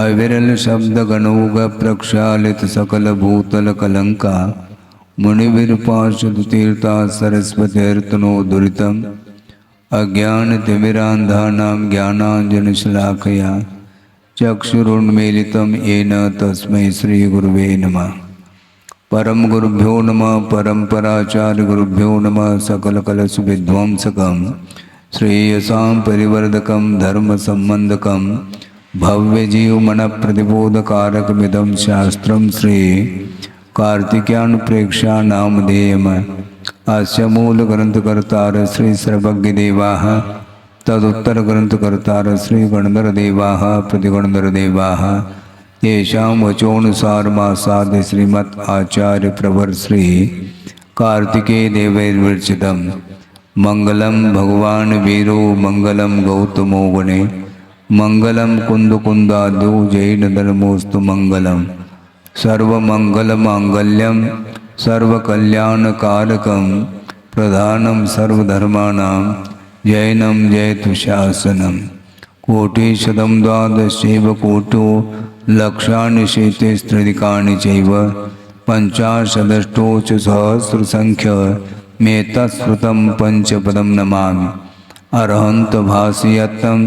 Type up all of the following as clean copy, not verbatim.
अविरल शब्द गणोग प्रक्षालित सकल भूतल कलंका मुनिवीर पार्षद तीर्था सरस्वतीर्तनो दुरितम अज्ञान तिमिरांधानां ज्ञानांजनशलाकया चक्षुरुन्मीलितं येन तस्मै श्री गुरुवे नमः। परम गुरुभ्यो नमः। परंपराचार्य गुरुभ्यो नमः। सकल कलश विध्वंसकं श्रेयसां परिवर्धकं धर्म संबंधकं भव्य जीव मन प्रतिबोधकारकमिदं शास्त्रं श्री कार्तिकेयान प्रेक्षा नामधेयम्। अस्य मूल ग्रंथकर्तार श्री सर्वज्ञ देवाः तदुत्तर ग्रंथकर्तार श्री गणधर देवाः प्रतिगणधर देवाः येषां वचोनुसारमासाद्य श्रीमत् आचार्य प्रवर श्री कार्तिकेय देवैर्विरचितम्। मंगलम भगवान वीरो मंगलम गौतमो गुणे मंगलम कुंदकुंदादो जैन धर्मोस्तु मंगलम सर्वमंगल मांगल्यम सर्वकल्याणकारकं प्रधानं सर्वधर्माणां जैनं जयतु शासनम्। कोटिशतं द्वादशैव कोटो लक्षाणि शेतेस्त्रिदिकानि चैव पञ्चाशदष्टोच सहस्रसंख्य मेतत्श्रुतं पंचपदं नमामि। अरहंत भासयतं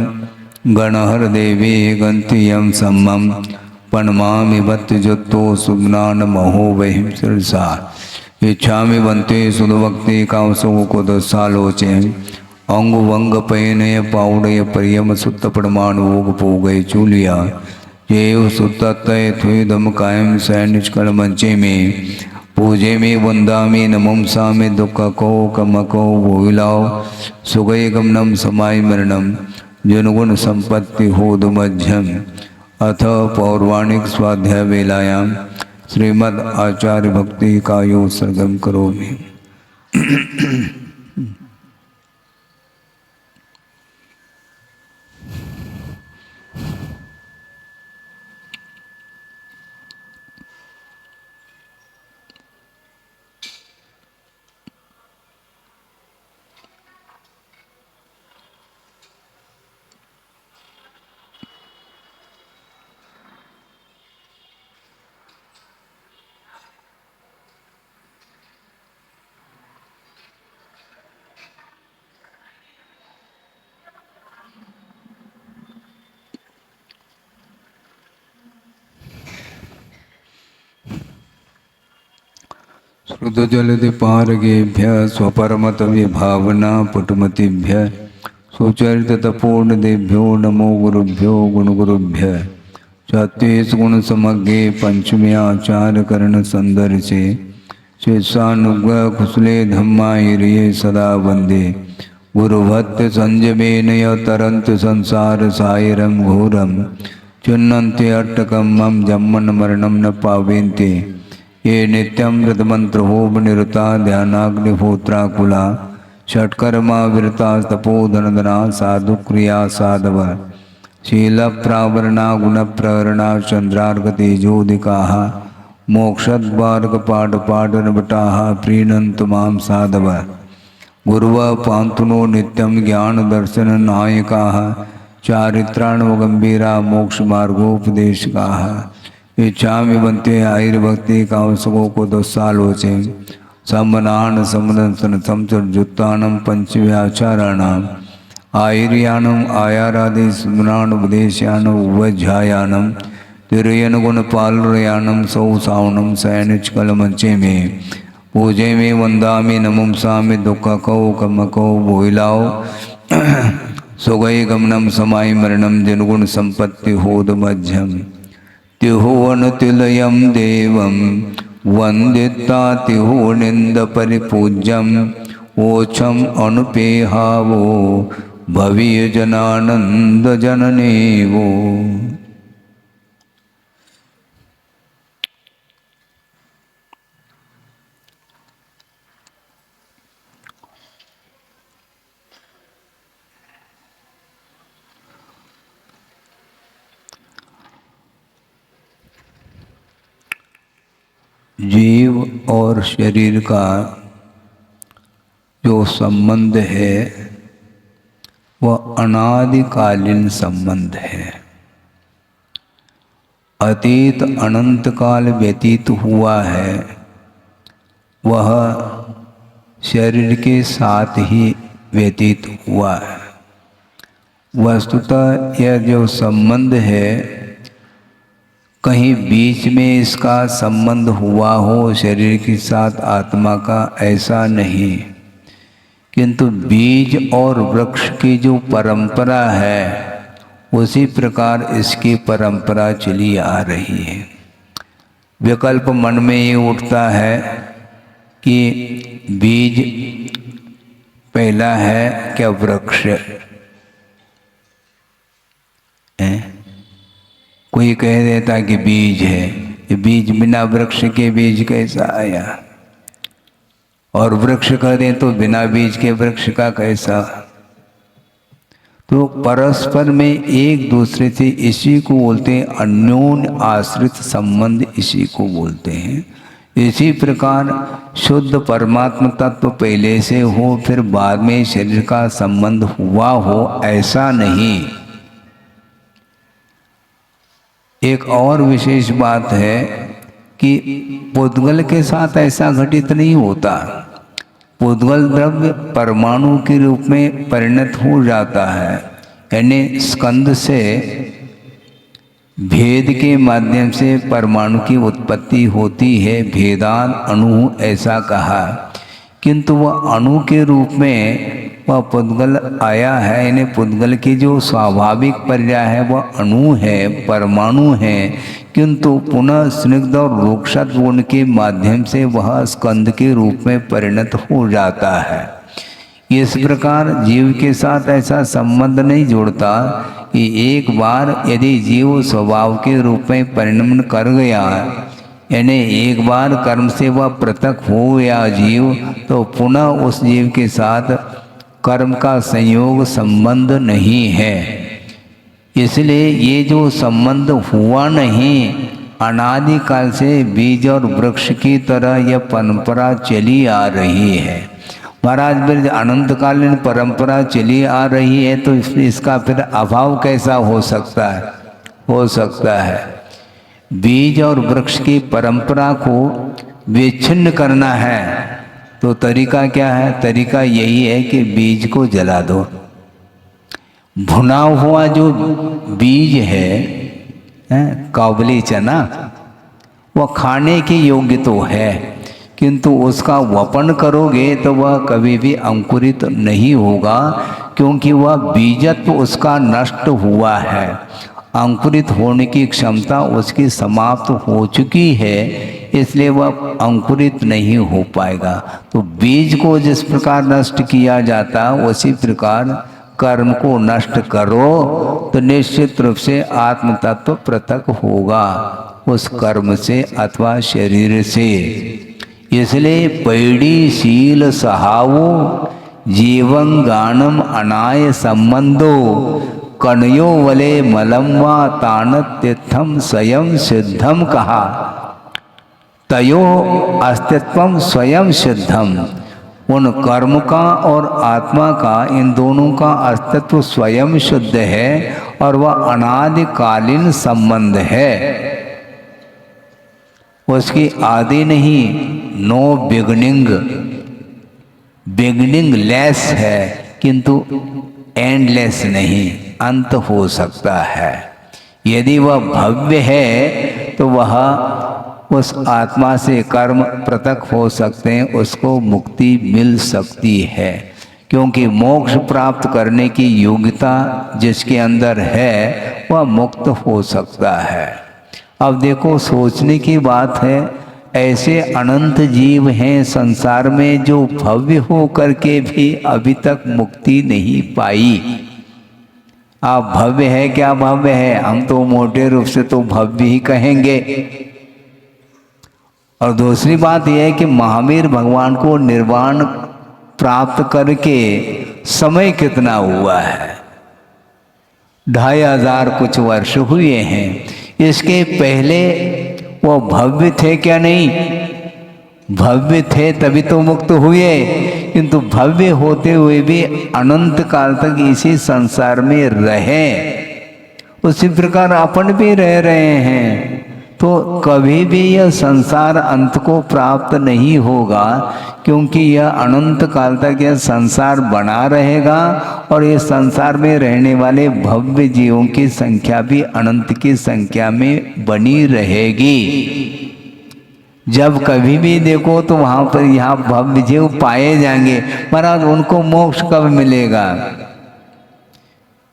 गणहर देवी गन्तियं सम्मं पणमामि भक्तिजुक्तो सुज्ञानमहो वहिं शिरसा इच्छामि वन्ते सुदभक्ति कांसो को दसालोचे अंग वंग पयनय पाउडय परियम सुत्त परमाणुग पोगय चूलिया जेव सुत्तय थुदम कायम सैनिष्कल मंचे में पूजे में वंदामि नमंसा में दुख को कमको भोलाओ सुगय गमनम समाय मरणम जनगुण संपत्ति होद मध्यम। अथ पौर्वाणिक स्वाध्याय वेलायाम श्रीमद् आचार्य भक्ति कायो सर्गम करोमि। श्रुतजलधिपारगेभ्य स्वपरमत विभावना पुटमतिभ्य सुचरित तपोर्णदेभ्यो नमो गुरुभ्यो गुणगुरुभ्य। चत्वेश गुण समग्रे पंचमे आचार्य कर्ण संदर्शे शेषानुग्रह कुशले धम्माहिरिये सदा वंदे गुरुभक्त संजमेन तरंत संसार सायरम घोरम चुन्नन्ते अट्टकम मम जम्मन मरणम न पावेन्ते ये नित्यं व्रतमंत्र होम निरता ध्यानाग्निहोत्राकुला षट्कर्मा विरता तपोधनदना साधु क्रिया साधव शील प्रावरणा गुण प्रहरणा चंद्रार्क तेजोदिका मोक्षद्वार्ग पाठ पाठ नभटाः प्रीणन्त मां साधव गुरुव पांतुनो नित्यं ज्ञान दर्शन नायकाः चारित्राणो गंभीरा मोक्ष मार्गोपदेशकाः। इच्छामि वन्ते आयुर्भक्ति कांसको को दोसालोचे सम्मनान समनसन समचर्जुत्तानं पंचव्याचाराणाम् आयुर्यानम् आयारादि स्मरणानुपदेशयानम् उपध्यायानम् तिरयन गुण पालयानम् सौ सावनम् सैनिचकलमंचे में पूजे में वंदामि नमंसामि दुःखको कमको भोइलाओ सुगय गमनम समाय मरणम जनगुण संपत्ति होद मध्यम। तिहुवन तिलयम देवम वंदिता तिहुनिंद परिपूज्यम ओछम अनुपेहावो भवीय जनानंद जननेवो। जीव और शरीर का जो संबंध है वह अनादिकालीन संबंध है। अतीत अनंत काल व्यतीत हुआ है वह शरीर के साथ ही व्यतीत हुआ है। वस्तुतः यह जो संबंध है कहीं बीच में इसका संबंध हुआ हो शरीर के साथ आत्मा का, ऐसा नहीं, किंतु बीज और वृक्ष की जो परंपरा है उसी प्रकार इसकी परंपरा चली आ रही है। विकल्प मन में ये उठता है कि बीज पहला है क्या वृक्ष है? कोई कह देता कि बीज है, ये बीज बिना वृक्ष के बीज कैसा आया, और वृक्ष कह दें तो बिना बीज के वृक्ष का कैसा। तो परस्पर में एक दूसरे से इसी को बोलते हैं अन्योन्य आश्रित संबंध, इसी को बोलते हैं। इसी प्रकार शुद्ध परमात्मा तत्व पहले से हो फिर बाद में शरीर का संबंध हुआ हो, ऐसा नहीं। एक और विशेष बात है कि पुद्गल के साथ ऐसा घटित नहीं होता। पुद्गल द्रव्य परमाणु के रूप में परिणत हो जाता है, यानी स्कंद से भेद के माध्यम से परमाणु की उत्पत्ति होती है, भेदान अणु ऐसा कहा। किंतु वह अणु के रूप में वह पुद्गल आया है, यानी पुद्गल की जो स्वाभाविक पर्याय है वह अणु है, परमाणु है, किंतु पुनः स्निग्ध और रूक्षत गुण के माध्यम से वह स्कंद के रूप में परिणत हो जाता है। इस प्रकार जीव के साथ ऐसा संबंध नहीं जोड़ता कि एक बार यदि जीव स्वभाव के रूप में परिणमन कर गया, यानी एक बार कर्म से वह पृथक हो गया जीव, तो पुनः उस जीव के साथ कर्म का संयोग संबंध नहीं है। इसलिए ये जो संबंध हुआ नहीं, अनादिकाल से बीज और वृक्ष की तरह यह परंपरा चली आ रही है। महाराज फिर अनंतकालीन परंपरा चली आ रही है तो इसका फिर अभाव कैसा हो सकता है? हो सकता है बीज और वृक्ष की परंपरा को विच्छिन्न करना है तो तरीका क्या है? तरीका यही है कि बीज को जला दो। भुना हुआ जो बीज है काबुली चना, वह खाने के योग्य तो है, किंतु उसका वपन करोगे तो वह कभी भी अंकुरित नहीं होगा, क्योंकि वह बीजत्व उसका नष्ट हुआ है। अंकुरित होने की क्षमता उसकी समाप्त हो चुकी है, इसलिए वह अंकुरित नहीं हो पाएगा। तो बीज को जिस प्रकार नष्ट किया जाता उसी प्रकार कर्म को नष्ट करो तो निश्चित रूप से आत्म तत्व पृथक होगा उस कर्म से अथवा शरीर से। इसलिए पैड़ी शील सहावो जीवं गानम अनाय संबंधो कणयो वले मलम वा तानत्यथम स्वयं सिद्धम कहा। तयो अस्तित्वम स्वयं सिद्धम, उन कर्म का और आत्मा का, इन दोनों का अस्तित्व स्वयं शुद्ध है और वह अनादिकालीन संबंध है। उसकी आदि नहीं, नो बिगनिंग, बिगनिंग लेस है किंतु एंडलेस नहीं, अंत हो सकता है। यदि वह भव्य है तो वह उस आत्मा से कर्म पृथक हो सकते हैं, उसको मुक्ति मिल सकती है, क्योंकि मोक्ष प्राप्त करने की योग्यता जिसके अंदर है वह मुक्त हो सकता है। अब देखो सोचने की बात है, ऐसे अनंत जीव हैं संसार में जो भव्य हो करके भी अभी तक मुक्ति नहीं पाई। आप भव्य है क्या? भव्य है, हम तो मोटे रूप से तो भव्य ही कहेंगे। और दूसरी बात यह है कि महावीर भगवान को निर्वाण प्राप्त करके समय कितना हुआ है? 2500 कुछ वर्ष हुए हैं। इसके पहले वो भव्य थे क्या? नहीं, भव्य थे तभी तो मुक्त हुए, किंतु भव्य होते हुए भी अनंत काल तक इसी संसार में रहे उसी प्रकार अपन भी रह रहे हैं। तो कभी भी यह संसार अंत को प्राप्त नहीं होगा, क्योंकि यह अनंत काल तक यह संसार बना रहेगा और ये संसार में रहने वाले भव्य जीवों की संख्या भी अनंत की संख्या में बनी रहेगी। जब कभी भी देखो तो वहां पर यहाँ भव्य जीव पाए जाएंगे, महाराज उनको मोक्ष कब मिलेगा?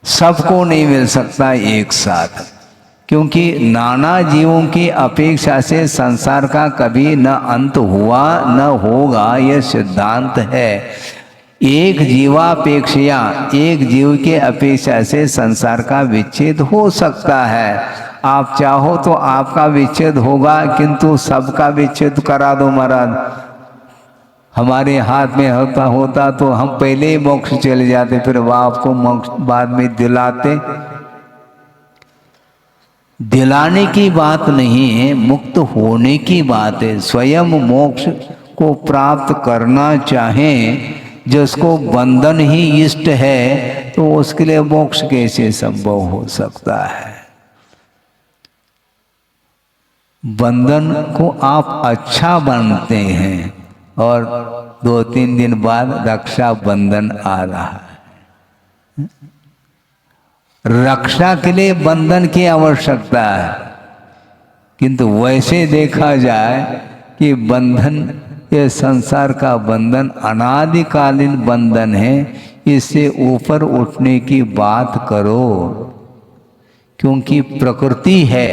सबको नहीं मिल सकता एक साथ, क्योंकि नाना जीवों की अपेक्षा से संसार का कभी न अंत हुआ न होगा, यह सिद्धांत है। एक जीवापेक्षा, एक जीव के अपेक्षा से संसार का विच्छेद हो सकता है। आप चाहो तो आपका विच्छेद होगा, किंतु सबका विच्छेद करा दो महाराज, हमारे हाथ में होता तो हम पहले ही मोक्ष चले जाते, फिर वह आपको मोक्ष बाद में दिलाते। दिलाने की बात नहीं है, मुक्त होने की बात है। स्वयं मोक्ष को प्राप्त करना चाहें, जिसको बंधन ही इष्ट है, तो उसके लिए मोक्ष कैसे संभव हो सकता है? बंधन को आप अच्छा बनते हैं और 2-3 दिन बाद रक्षा बंधन आ रहा है। रक्षा के लिए बंधन की आवश्यकता है, किंतु वैसे देखा जाए कि बंधन, ये संसार का बंधन अनादिकालीन बंधन है, इससे ऊपर उठने की बात करो। क्योंकि प्रकृति है,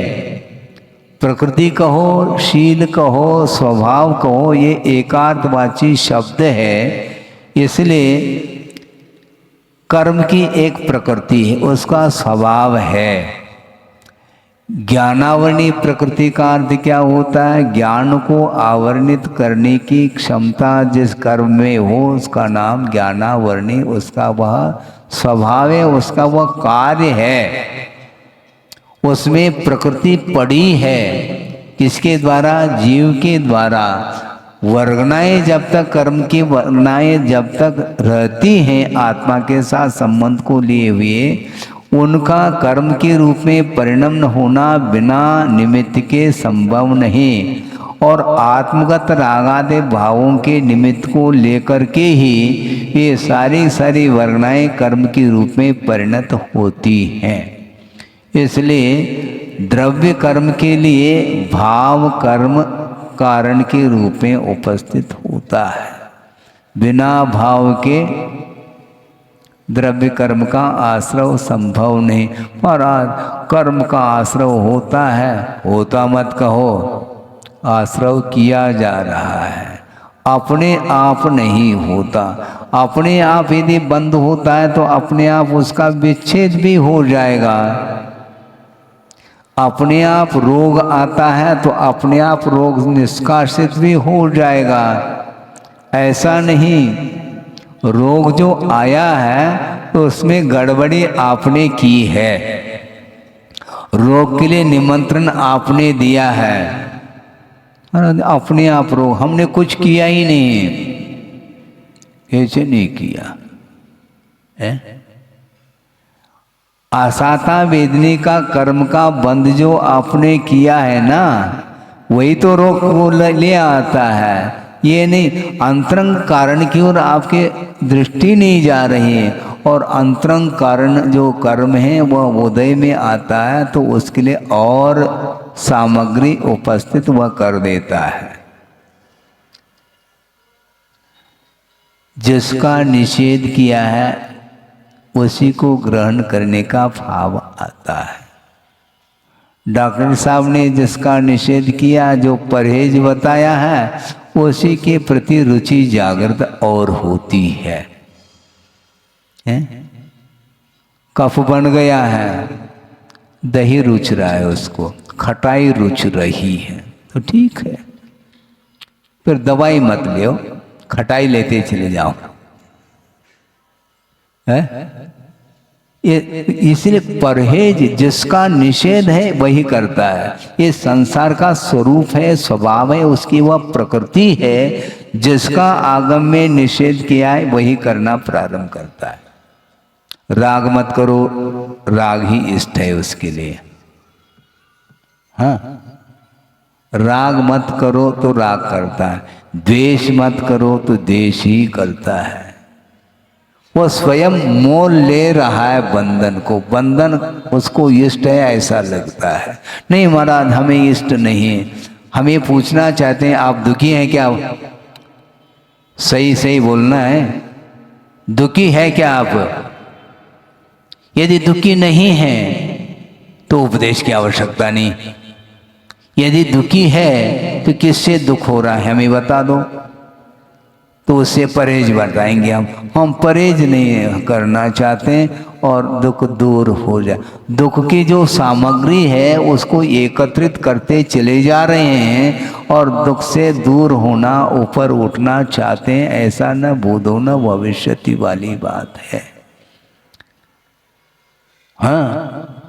प्रकृति कहो, शील कहो, स्वभाव कहो, ये एकार्थवाची शब्द है। इसलिए कर्म की एक प्रकृति है, उसका स्वभाव है। ज्ञानावरणी प्रकृति का अर्थ क्या होता है? ज्ञान को आवरणित करने की क्षमता जिस कर्म में हो, उसका नाम ज्ञानावरणी, उसका वह स्वभाव है, उसका वह कार्य है। उसमें प्रकृति पड़ी है, किसके द्वारा? जीव के द्वारा। वर्गनाएं जब तक, कर्म की वर्गनाएं जब तक रहती हैं आत्मा के साथ संबंध को लिए हुए, उनका कर्म के रूप में परिणमन होना बिना निमित्त के संभव नहीं। और आत्मगत रागादि भावों के निमित्त को लेकर के ही ये सारी वर्गनाएं कर्म के रूप में परिणत होती हैं। इसलिए द्रव्य कर्म के लिए भाव कर्म कारण के रूप में उपस्थित होता है। बिना भाव के द्रव्य कर्म का आश्रव संभव नहीं। और कर्म का आश्रव होता है, होता मत कहो, आश्रव किया जा रहा है, अपने आप नहीं होता। अपने आप यदि बंद होता है तो अपने आप उसका विच्छेद भी हो जाएगा। अपने आप रोग आता है तो अपने आप रोग निष्कासित भी हो जाएगा। ऐसा नहीं, रोग जो आया है तो उसमें गड़बड़ी आपने की है, रोग के लिए निमंत्रण आपने दिया है। अपने आप रोग, हमने कुछ किया ही नहीं, ऐसे नहीं किया है। आसाता वेदनी का कर्म का बंध जो आपने किया है ना, वही तो रोग को ले आता है। ये नहीं, अंतरंग कारण की ओर आपके दृष्टि नहीं जा रही है, और अंतरंग कारण जो कर्म है वह उदय में आता है तो उसके लिए और सामग्री उपस्थित वह कर देता है। जिसका निषेध किया है उसी को ग्रहण करने का भाव आता है। डॉक्टर साहब ने जिसका निषेध किया, जो परहेज बताया है, उसी के प्रति रुचि जागृत और होती है। कफ बन गया है, दही रुच रहा है, उसको खटाई रुच रही है तो ठीक है, फिर दवाई मत लो, खटाई लेते चले जाओ। इसलिए परहेज जिसका निषेध है वही करता है। ये संसार का स्वरूप है, स्वभाव है, उसकी वह प्रकृति है। जिसका आगम में निषेध किया है वही करना प्रारंभ करता है। राग मत करो, राग ही इष्ट है उसके लिए। हाँ, राग मत करो तो राग करता है, द्वेष मत करो तो द्वेष ही करता है। वो स्वयं मोल ले रहा है बंधन को, बंधन उसको इष्ट है ऐसा लगता है। नहीं महाराज हमें इष्ट नहीं है। हम ये पूछना चाहते हैं आप दुखी हैं क्या? सही सही बोलना है, दुखी है क्या आप? यदि दुखी नहीं है तो उपदेश की आवश्यकता नहीं। यदि दुखी है तो किससे दुख हो रहा है हमें बता दो, तो उससे परहेज बताएंगे हम परहेज नहीं करना चाहते हैं और दुख दूर हो जाए। दुख की जो सामग्री है उसको एकत्रित करते चले जा रहे हैं और दुख से दूर होना, ऊपर उठना चाहते हैं, ऐसा न भूतो न भविष्यति वाली बात है। हाँ,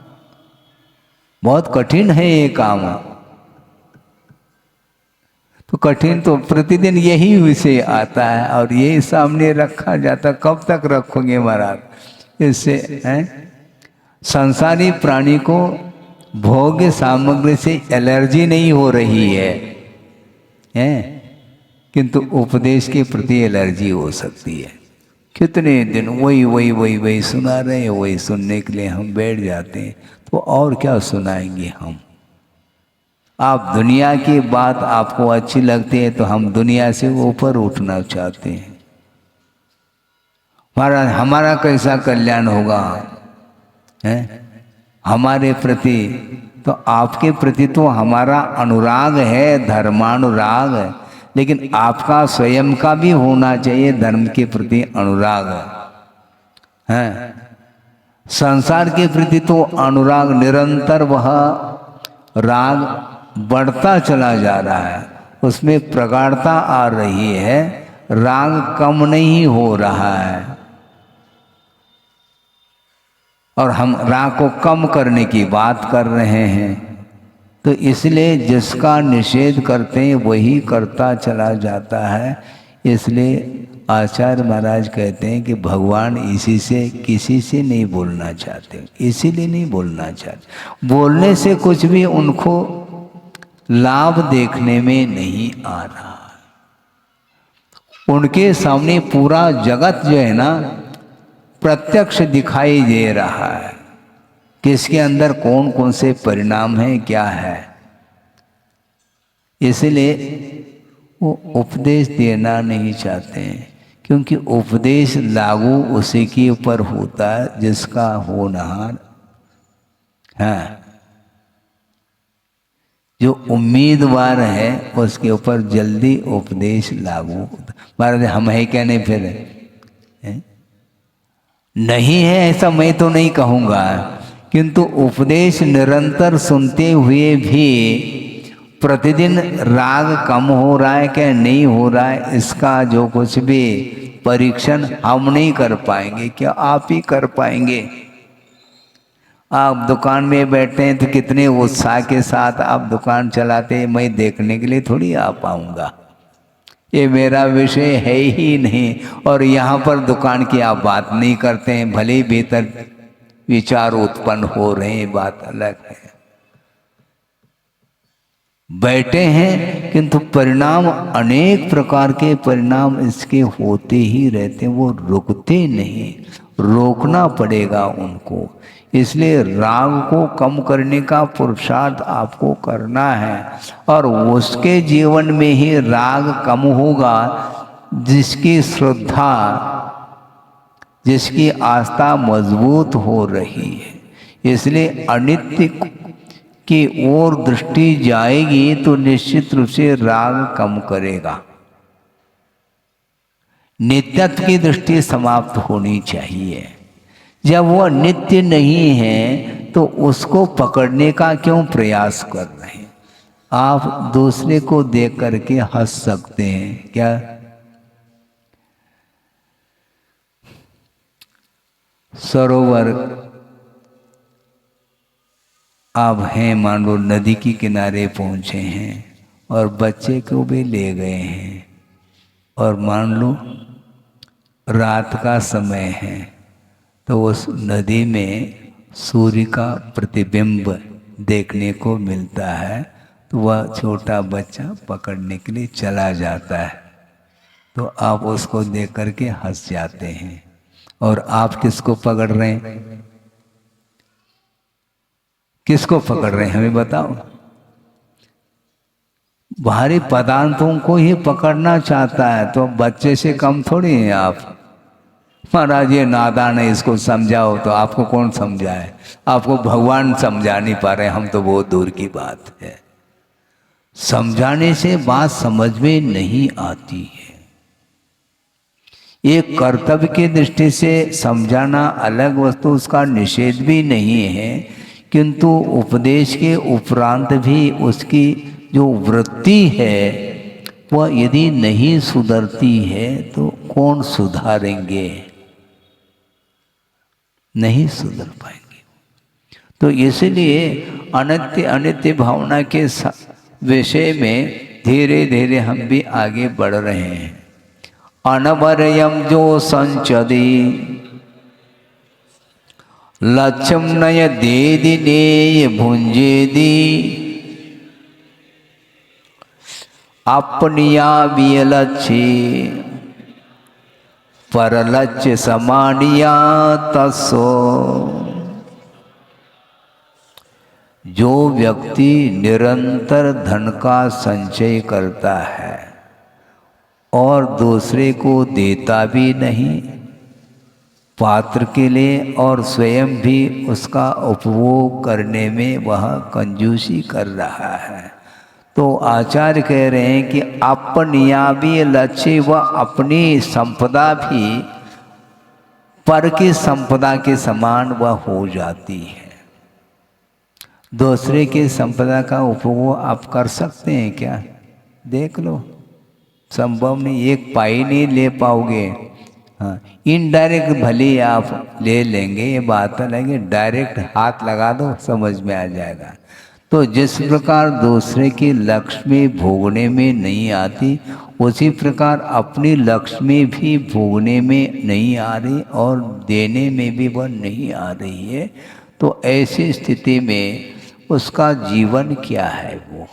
बहुत कठिन है ये काम। तो कठिन तो प्रतिदिन यही विषय आता है और यही सामने रखा जाता। कब तक रखोगे महाराज? इससे संसारी प्राणी को भोग्य सामग्री से एलर्जी नहीं हो रही है, किंतु उपदेश के प्रति एलर्जी हो सकती है। कितने दिन वही सुना रहे हैं, वही सुनने के लिए हम बैठ जाते हैं, तो और क्या सुनाएंगे हम। आप दुनिया की बात आपको अच्छी लगती है तो हम दुनिया से ऊपर उठना चाहते हैं। हमारा कैसा कल्याण होगा हमारे प्रति? तो आपके प्रति तो हमारा अनुराग है, धर्मानुराग है, लेकिन आपका स्वयं का भी होना चाहिए धर्म के प्रति अनुराग है। संसार के प्रति तो अनुराग निरंतर, वह राग बढ़ता चला जा रहा है, उसमें प्रगाढ़ता आ रही है, राग कम नहीं हो रहा है। और हम राग को कम करने की बात कर रहे हैं, तो इसलिए जिसका निषेध करते हैं वही करता चला जाता है। इसलिए आचार्य महाराज कहते हैं कि भगवान इसी से किसी से नहीं बोलना चाहते, इसीलिए नहीं बोलना चाहते। बोलने से कुछ भी उनको लाभ देखने में नहीं आ रहा। उनके सामने पूरा जगत जो है ना प्रत्यक्ष दिखाई दे रहा है, किसके अंदर कौन कौन से परिणाम हैं, क्या है। इसलिए वो उपदेश देना नहीं चाहते हैं, क्योंकि उपदेश लागू उसी के ऊपर होता है जिसका होनहार है। जो उम्मीदवार है उसके ऊपर जल्दी उपदेश लागू होता। महाराज हम है क्या? नहीं फिर है? नहीं है ऐसा मैं तो नहीं कहूँगा, किंतु उपदेश निरंतर सुनते हुए भी प्रतिदिन राग कम हो रहा है क्या नहीं हो रहा है, इसका जो कुछ भी परीक्षण हम नहीं कर पाएंगे। क्या आप ही कर पाएंगे? आप दुकान में बैठे हैं तो कितने उत्साह के साथ आप दुकान चलाते हैं, मैं देखने के लिए थोड़ी आ पाऊंगा, ये मेरा विषय है ही नहीं। और यहाँ पर दुकान की आप बात नहीं करते हैं, भले ही भीतर विचार उत्पन्न हो रहे हैं, बात अलग है। बैठे हैं किंतु परिणाम, अनेक प्रकार के परिणाम इसके होते ही रहते हैं, वो रुकते नहीं, रोकना पड़ेगा उनको। इसलिए राग को कम करने का पुरुषार्थ आपको करना है, और उसके जीवन में ही राग कम होगा जिसकी श्रद्धा, जिसकी आस्था मजबूत हो रही है। इसलिए अनित्य की ओर दृष्टि जाएगी तो निश्चित रूप से राग कम करेगा। नित्यत्व की दृष्टि समाप्त होनी चाहिए। जब वह नित्य नहीं है तो उसको पकड़ने का क्यों प्रयास कर रहे हैं? आप दूसरे को देख करके हंस सकते हैं क्या? सरोवर आप हैं, मान लो नदी के किनारे पहुंचे हैं और बच्चे को भी ले गए हैं, और मान लो रात का समय है, तो उस नदी में सूर्य का प्रतिबिंब देखने को मिलता है, तो वह छोटा बच्चा पकड़ने के लिए चला जाता है। तो आप उसको देख करके हंस जाते हैं। और आप किसको पकड़ रहे हैं? किसको पकड़ रहे हैं हमें बताओ? बाहरी पदार्थों को ही पकड़ना चाहता है, तो बच्चे से कम थोड़ी हैं आप। महाराज ये नादान है, इसको समझाओ, तो आपको कौन समझाए? आपको भगवान समझा नहीं पा रहे, हम तो बहुत दूर की बात है। समझाने से बात समझ में नहीं आती है। एक कर्तव्य की दृष्टि से समझाना अलग वस्तु, उसका निषेध भी नहीं है, किंतु उपदेश के उपरांत भी उसकी जो वृत्ति है वह यदि नहीं सुधरती है तो कौन सुधारेंगे? नहीं सुधर पाएंगे। तो इसलिए अनित्य अनित्य भावना के विषय में धीरे धीरे हम भी आगे बढ़ रहे हैं। अनवरयम जो संचदी लक्ष्यम नय देदि नेय भुंजेदी अपनिया विलक्ष्य परलक्ष्य समानिया तस्सो। जो व्यक्ति निरंतर धन का संचय करता है और दूसरे को देता भी नहीं पात्र के लिए, और स्वयं भी उसका उपभोग करने में वह कंजूसी कर रहा है, तो आचार्य कह रहे हैं कि अपनियाबी लक्ष्य व अपनी संपदा भी पर की संपदा के समान वह हो जाती है। दूसरे की संपदा का उपभोग आप कर सकते हैं क्या? देख लो, संभव नहीं, एक पाई नहीं ले पाओगे। हाँ, इनडायरेक्ट भले आप ले लेंगे, ये बात अलग है, डायरेक्ट हाथ लगा दो समझ में आ जाएगा। तो जिस प्रकार दूसरे की लक्ष्मी भोगने में नहीं आती, उसी प्रकार अपनी लक्ष्मी भी भोगने में नहीं आ रही और देने में भी वह नहीं आ रही है। तो ऐसी स्थिति में उसका जीवन क्या है? वो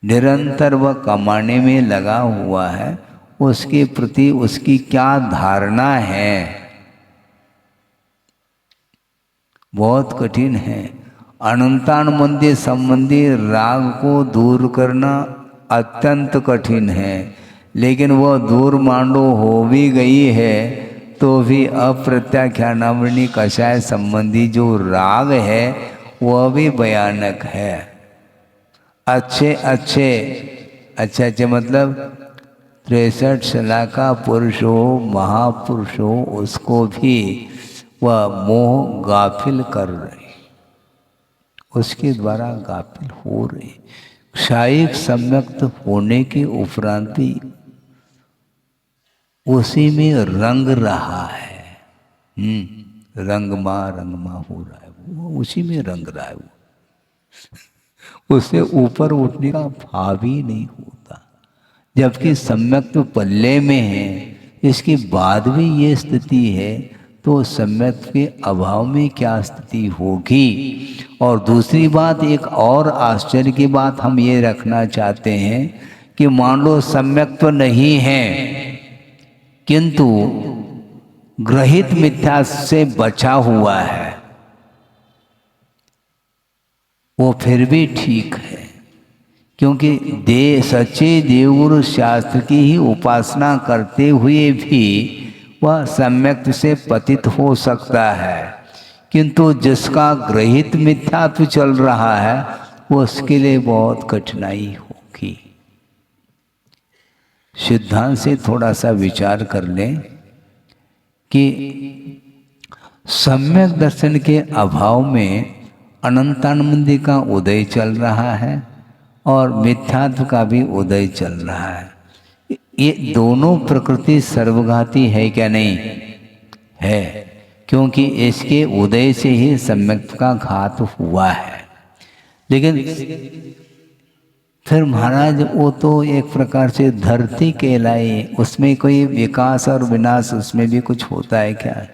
निरंतर वह कमाने में लगा हुआ है, उसके प्रति उसकी क्या धारणा है? बहुत कठिन है। अनंतानुबंधी संबंधी राग को दूर करना अत्यंत कठिन है, लेकिन वह दूर मांडो हो भी गई है तो भी अप्रत्याख्यानावृणी कषाय संबंधी जो राग है वह भी भयानक है। अच्छे अच्छे अच्छे अच्छे मतलब 63 साल का पुरुष हो, महापुरुष हो, उसको भी वह मोह गाफिल कर रहे, उसके द्वारा गाफिल हो रहे। क्षायिक सम्यक्त होने के उपरांत भी उसी में रंग रहा है। रंगमा हो रहा है, वो उसी में रंग रहा है। वो उससे ऊपर उठने का भाव ही नहीं होता, जबकि सम्यक्त पल्ले में है। इसके बाद भी ये स्थिति है तो सम्यक्त के अभाव में क्या स्थिति होगी? और दूसरी बात, एक और आश्चर्य की बात हम ये रखना चाहते हैं कि मान लो सम्यक्त तो नहीं है, किंतु ग्रहित मिथ्या से बचा हुआ है, वो फिर भी ठीक है, क्योंकि सच्चे देवगुरु शास्त्र की ही उपासना करते हुए भी वह सम्यक्त से पतित हो सकता है, किंतु जिसका ग्रहित मिथ्यात्व चल रहा है वो उसके लिए बहुत कठिनाई होगी। सिद्धांत से थोड़ा सा विचार कर लें कि सम्यक दर्शन के अभाव में अनंतानंदी का उदय चल रहा है और मिथ्यात्व का भी उदय चल रहा है। ये दोनों प्रकृति सर्वघाती है क्या? नहीं है, क्योंकि इसके उदय से ही सम्यक का घात हुआ है। लेकिन फिर महाराज वो तो एक प्रकार से धरती कहलाई, उसमें कोई विकास और विनाश उसमें भी कुछ होता है क्या?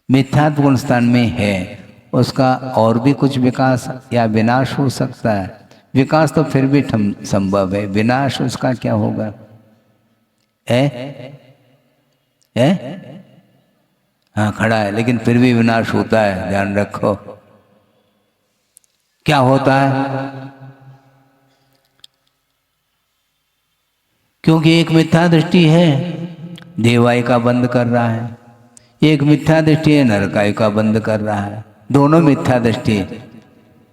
मिथ्यात्व गुण स्थान में है, उसका और भी कुछ विकास या विनाश हो सकता है। विकास तो फिर भी संभव है, विनाश उसका क्या होगा? है हाँ खड़ा है, लेकिन फिर भी विनाश होता है, ध्यान रखो। क्या होता है? क्योंकि एक मिथ्या दृष्टि है, देवाई का बंद कर रहा है, एक मिथ्या दृष्टि है, नरकाई का बंद कर रहा है। दोनों मिथ्या दृष्टि,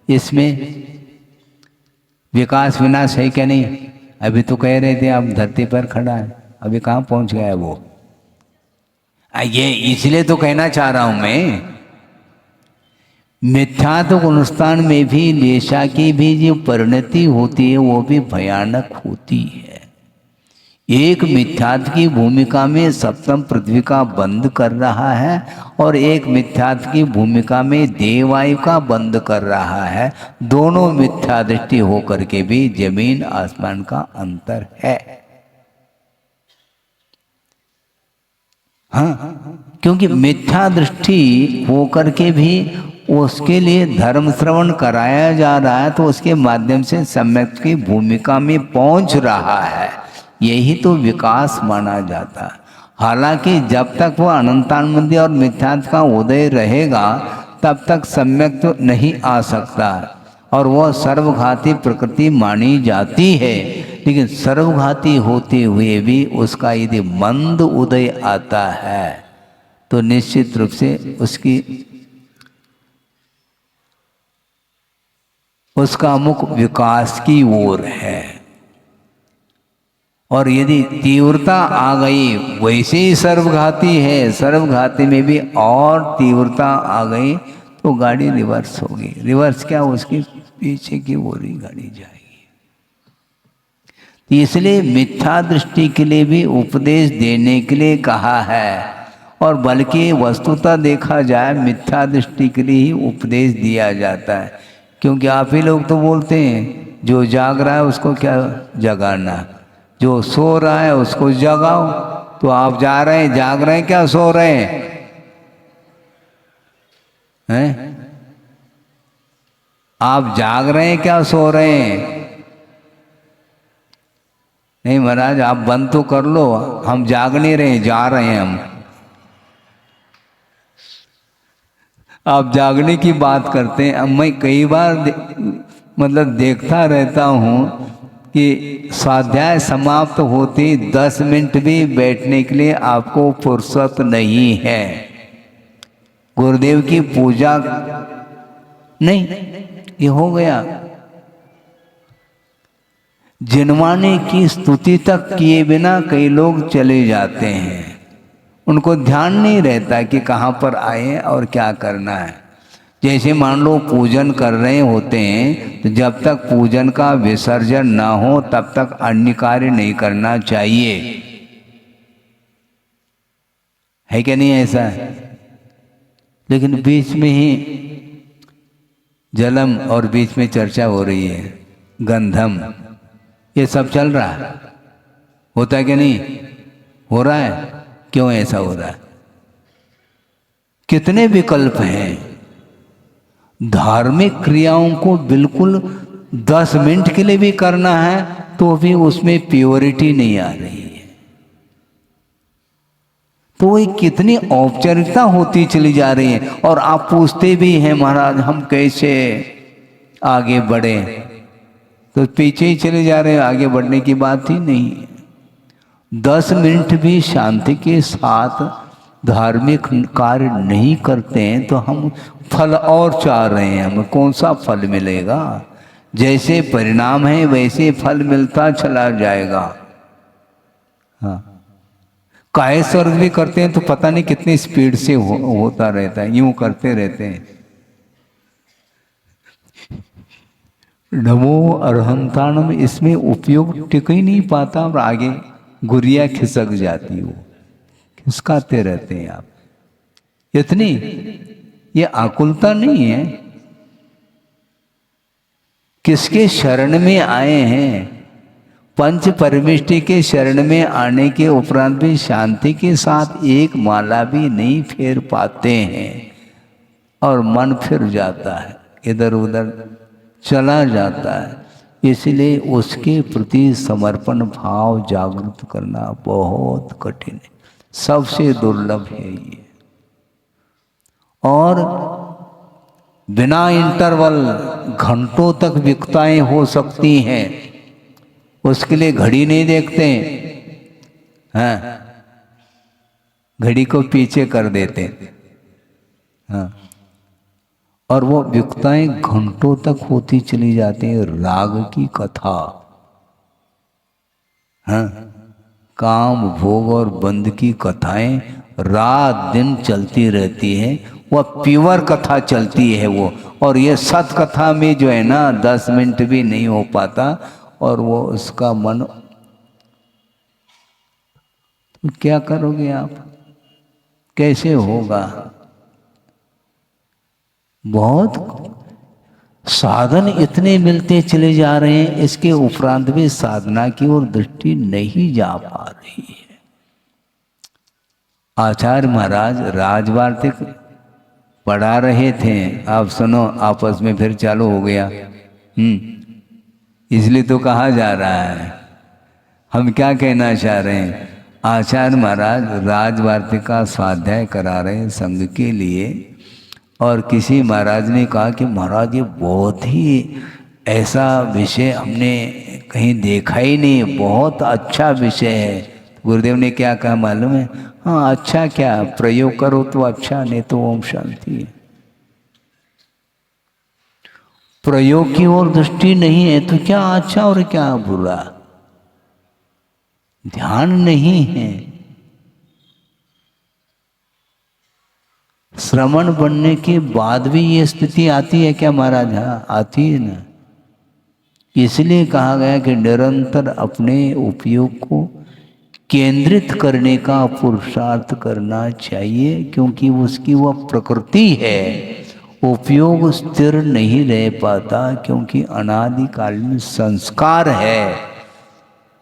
इसमें विकास विनाश है क्या? नहीं। अभी तो कह रहे थे आप धरती पर खड़ा है, अभी कहाँ पहुंच गया है वो? ये इसलिए तो कहना चाह रहा हूं मैं, मिथ्यात्व गुणस्थान में भी लेशा की भी जो परिणति होती है वो भी भयानक होती है। एक मिथ्यात्व की भूमिका में सप्तम पृथ्वी का बंद कर रहा है और एक मिथ्यात्व की भूमिका में देवायु का बंद कर रहा है। दोनों मिथ्या दृष्टि होकर के भी जमीन आसमान का अंतर है। हाँ, क्योंकि मिथ्या दृष्टि होकर के भी उसके लिए धर्म श्रवण कराया जा रहा है, तो उसके माध्यम से सम्यक की भूमिका में पहुंच रहा है। यही तो विकास माना जाता है। हालांकि जब तक वह अनंतानंदी और मिथ्यात्व का उदय रहेगा तब तक सम्यक तो नहीं आ सकता और वह सर्वघाती प्रकृति मानी जाती है। लेकिन सर्वघाती होते हुए भी उसका यदि मंद उदय आता है तो निश्चित रूप से उसका मुख विकास की ओर है। और यदि तीव्रता आ गई, वैसे ही सर्वघाती है, सर्वघाती में भी और तीव्रता आ गई तो गाड़ी रिवर्स होगी। रिवर्स क्या? उसकी पीछे की ओर ही गाड़ी जाएगी। इसलिए मिथ्या दृष्टि के लिए भी उपदेश देने के लिए कहा है, और बल्कि वस्तुतः देखा जाए मिथ्या दृष्टि के लिए ही उपदेश दिया जाता है। क्योंकि आप ही लोग तो बोलते हैं जो जाग रहा है उसको क्या जगाना, जो सो रहा है उसको जगाओ। तो आप जा रहे हैं, जाग रहे हैं क्या सो रहे हैं? आप जाग रहे हैं क्या सो रहे हैं? नहीं महाराज, आप बंद तो कर लो, हम जाग नहीं रहे, जा रहे हैं हम। आप जागने की बात करते हैं। अब मैं कई बार मतलब देखता रहता हूँ कि स्वाध्याय समाप्त होते 10 मिनट भी बैठने के लिए आपको फुर्सत नहीं है। गुरुदेव की पूजा नहीं, ये हो गया। जिनवाने की स्तुति तक किए बिना कई लोग चले जाते हैं, उनको ध्यान नहीं रहता कि कहाँ पर आए और क्या करना है। जैसे मान लो पूजन कर रहे होते हैं तो जब तक पूजन का विसर्जन ना हो तब तक अन्य कार्य नहीं करना चाहिए, है क्या? नहीं ऐसा है? लेकिन बीच में ही जलम और बीच में चर्चा हो रही है, गंधम, ये सब चल रहा है। होता है कि नहीं हो रहा है? क्यों ऐसा हो रहा है? कितने विकल्प हैं। धार्मिक क्रियाओं को बिल्कुल 10 मिनट के लिए भी करना है तो भी उसमें प्योरिटी नहीं आ रही है। तो वही कितनी औपचारिकता होती चली जा रही है। और आप पूछते भी हैं महाराज हम कैसे आगे बढ़े, तो पीछे ही चले जा रहे हैं, आगे बढ़ने की बात ही नहीं है। 10 मिनट भी शांति के साथ धार्मिक कार्य नहीं करते हैं तो हम फल और चाह रहे हैं, हमें कौन सा फल मिलेगा? जैसे परिणाम है वैसे फल मिलता चला जाएगा। हाँ, काहे स्वर्ग भी करते हैं तो पता नहीं कितनी स्पीड से होता रहता है, यूं करते रहते हैं। नमो अरहंताणम, इसमें उपयोग टिक ही नहीं पाता और आगे गुरिया खिसक जाती है, वो खिसकाते रहते हैं आप। इतनी ये आकुलता नहीं है। किसके शरण में आए हैं? पंच परमिष्टि के शरण में आने के उपरांत भी शांति के साथ एक माला भी नहीं फेर पाते हैं और मन फिर जाता है, इधर उधर चला जाता है। इसलिए उसके प्रति समर्पण भाव जागृत करना बहुत कठिन है, सबसे दुर्लभ है ये। और बिना इंटरवल घंटों तक विकताएं हो सकती हैं, उसके लिए घड़ी नहीं देखते हैं, घड़ी को पीछे कर देते हैं, हाँ, और वो विकताएं घंटों तक होती चली जाती हैं। राग की कथा, हाँ, काम भोग और बंध की कथाएं रात दिन चलती रहती है, वह प्योर कथा चलती है वो। और ये सत कथा में जो है ना 10 मिनट भी नहीं हो पाता, और वो उसका मन, तो क्या करोगे आप, कैसे होगा? बहुत साधन इतने मिलते चले जा रहे हैं, इसके उपरांत भी साधना की ओर दृष्टि नहीं जा पा रही है। आचार्य महाराज राजवार्तिक पढ़ा रहे थे, आप सुनो, आपस में फिर चालू हो गया। इसलिए तो कहा जा रहा है, हम क्या कहना चाह रहे हैं। आचार्य महाराज राजवार्तिक का स्वाध्याय करा रहे हैं संघ के लिए, और किसी महाराज ने कहा कि महाराज ये बहुत ही ऐसा विषय हमने कहीं देखा ही नहीं, बहुत अच्छा विषय है। गुरुदेव ने क्या कहा मालूम है? हाँ, अच्छा क्या, प्रयोग करो तो अच्छा, नहीं तो ओम शांति है। प्रयोग की ओर दृष्टि नहीं है तो क्या अच्छा और क्या बुरा, ध्यान नहीं है। श्रवण बनने के बाद भी ये स्थिति आती है क्या महाराज? हाँ, आती है ना। इसलिए कहा गया कि निरंतर अपने उपयोग को केंद्रित करने का पुरुषार्थ करना चाहिए, क्योंकि उसकी वह प्रकृति है। उपयोग स्थिर नहीं रह पाता क्योंकि अनादिकालीन संस्कार है।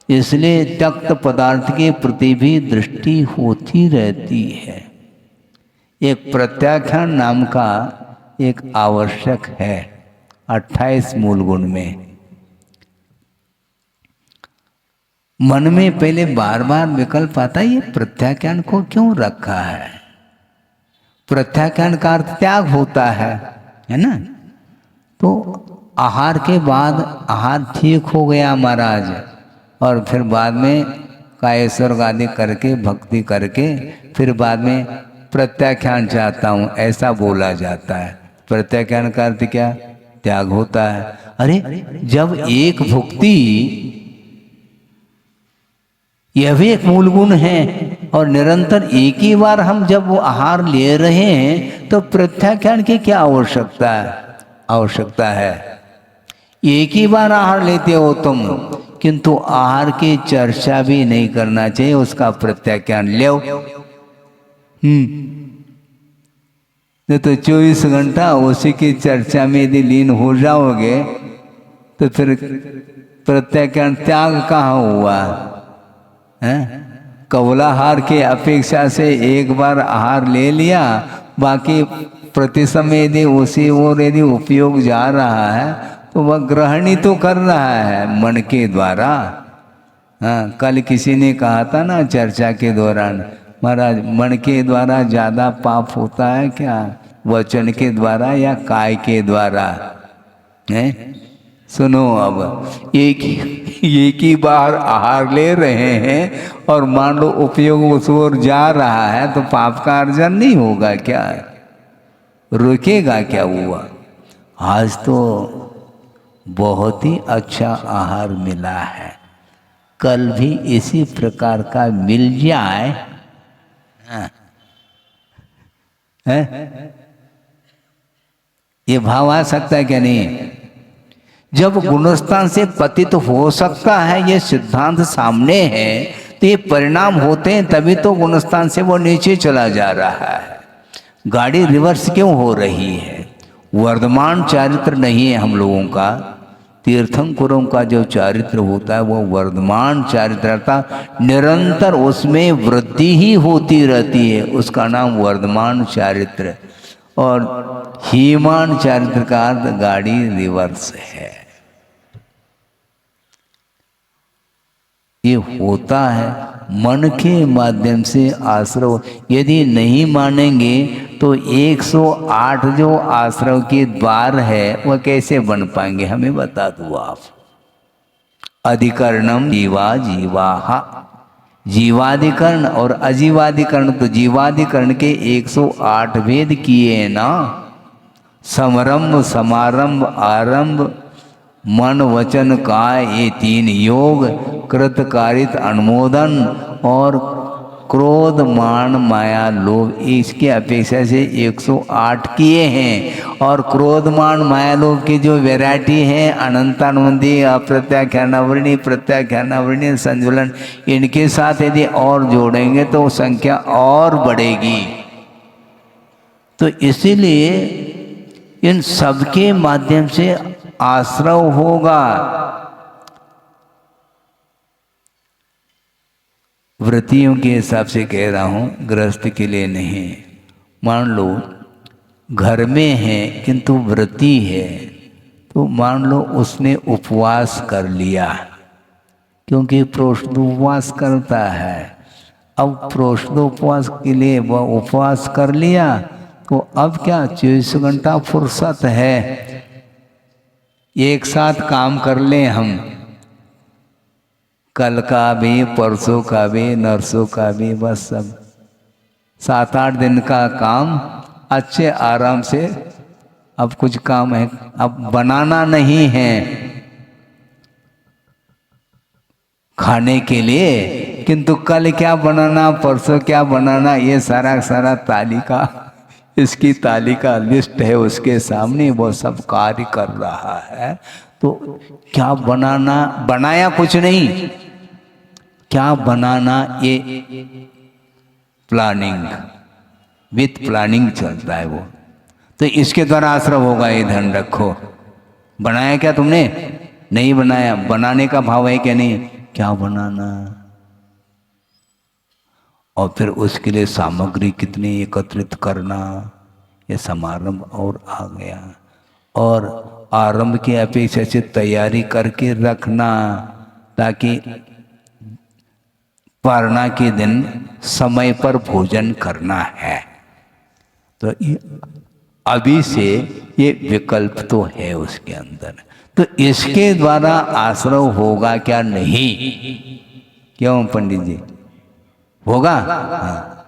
इसलिए त्यक्त पदार्थ के प्रति भी दृष्टि होती रहती है। एक प्रत्याख्यान नाम का एक आवश्यक है 28 मूल गुण में। मन में पहले बार बार विकल्प आता है, ये प्रत्याख्यान को क्यों रखा है? प्रत्याख्यान का अर्थ त्याग होता है ना। तो आहार के बाद आहार ठीक हो गया महाराज, और फिर बाद में कायेश्वर आदि करके भक्ति करके फिर बाद में प्रत्याख्यान चाहता हूँ, ऐसा बोला जाता है। प्रत्याख्यान का अर्थ क्या? त्याग होता है। अरे जब एक भुक्ति, यह भी एक मूल गुण है, और निरंतर एक ही बार हम जब वो आहार ले रहे हैं तो प्रत्याख्यान की क्या आवश्यकता है? एक ही बार आहार लेते हो तुम, किंतु आहार की चर्चा भी नहीं करना चाहिए, उसका प्रत्याख्यान लो। तो 24 घंटा उसी की चर्चा में यदि लीन हो जाओगे तो फिर प्रत्याख्यान त्याग कहाँ हुआ है? कवलाहार के अपेक्षा से एक बार आहार ले लिया, बाकी प्रति समय यदि उसी ओर यदि उपयोग जा रहा है तो वह ग्रहण ही तो कर रहा है मन के द्वारा। हाँ, कल किसी ने कहा था ना चर्चा के दौरान, महाराज मन के द्वारा ज़्यादा पाप होता है क्या, वचन के द्वारा या काय के द्वारा? है सुनो, अब एक ही बार आहार ले रहे हैं और मान लो उपयोग उस ओर जा रहा है तो पाप का अर्जन नहीं होगा क्या? रुकेगा क्या हुआ? आज तो बहुत ही अच्छा आहार मिला है, कल भी इसी प्रकार का मिल जाए। ये भाव आ सकता है क्या? नहीं। जब गुणस्थान से पतित हो सकता है, ये सिद्धांत सामने है, तो ये परिणाम होते हैं, तभी तो गुणस्थान से वो नीचे चला जा रहा है। गाड़ी रिवर्स क्यों हो रही है? वर्धमान चारित्र नहीं है हम लोगों का, तीर्थंकरों का जो चारित्र होता है वो वर्धमान चारित्र था, निरंतर उसमें वृद्धि ही होती रहती है, उसका नाम वर्धमान चारित्र। और हीमान चारित्र का अर्थ गाड़ी रिवर्स है। ये होता है मन के माध्यम से आश्रव। यदि नहीं मानेंगे तो 108 जो आश्रव के द्वार है वह कैसे बन पाएंगे, हमें बता दो आप। अधिकरणम जीवा जीवाहा, जीवाधिकरण और अजीवाधिकरण। तो जीवाधिकरण के 108 भेद किए ना, समरंभ समारंभ आरंभ मन वचन काय, ये 3 योग, कृतकारित अनुमोदन और क्रोध मान माया लोभ, इसके अपेक्षा से 108 किए हैं। और क्रोध मान माया लोभ की जो वैरायटी है, अनंतानुबंधी, अप्रत्याख्यानावरणी, प्रत्याख्यानावरणी, संजुलन, इनके साथ यदि और जोड़ेंगे तो संख्या और बढ़ेगी। तो इसीलिए इन सबके माध्यम से आश्रव होगा। व्रतियों के हिसाब से कह रहा हूँ, गृहस्थ के लिए नहीं। मान लो घर में है किंतु व्रती है, तो मान लो उसने उपवास कर लिया, क्योंकि प्रोष्ठोपवास करता है। अब प्रोष्ठोपवास के लिए वह उपवास कर लिया, तो अब क्या 24 घंटा फुर्सत है, एक साथ काम कर लें हम, कल का भी, परसों का भी, नरसों का भी, बस सब 7-8 दिन का काम अच्छे आराम से। अब कुछ काम है, अब बनाना नहीं है खाने के लिए, किंतु कल क्या बनाना, परसों क्या बनाना, ये सारा तालिका, इसकी तालिका लिस्ट है उसके सामने, वो सब कार्य कर रहा है। तो क्या बनाना, बनाया कुछ नहीं, क्या बनाना, ये प्लानिंग, विथ प्लानिंग चलता है वो। तो इसके द्वारा आश्रव होगा, ये ध्यान रखो। बनाया क्या तुमने, नहीं बनाया, बनाने का भाव है क्या नहीं, क्या बनाना, और फिर उसके लिए सामग्री कितनी एकत्रित करना, ये समारंभ और आ गया। और आरंभ की अपेक्षा से तैयारी करके रखना, ताकि पारणा के दिन समय पर भोजन करना है। तो अभी से ये विकल्प तो है उसके अंदर। तो इसके द्वारा आश्रव होगा क्या, नहीं, क्यों पंडित जी, होगा? हाँ,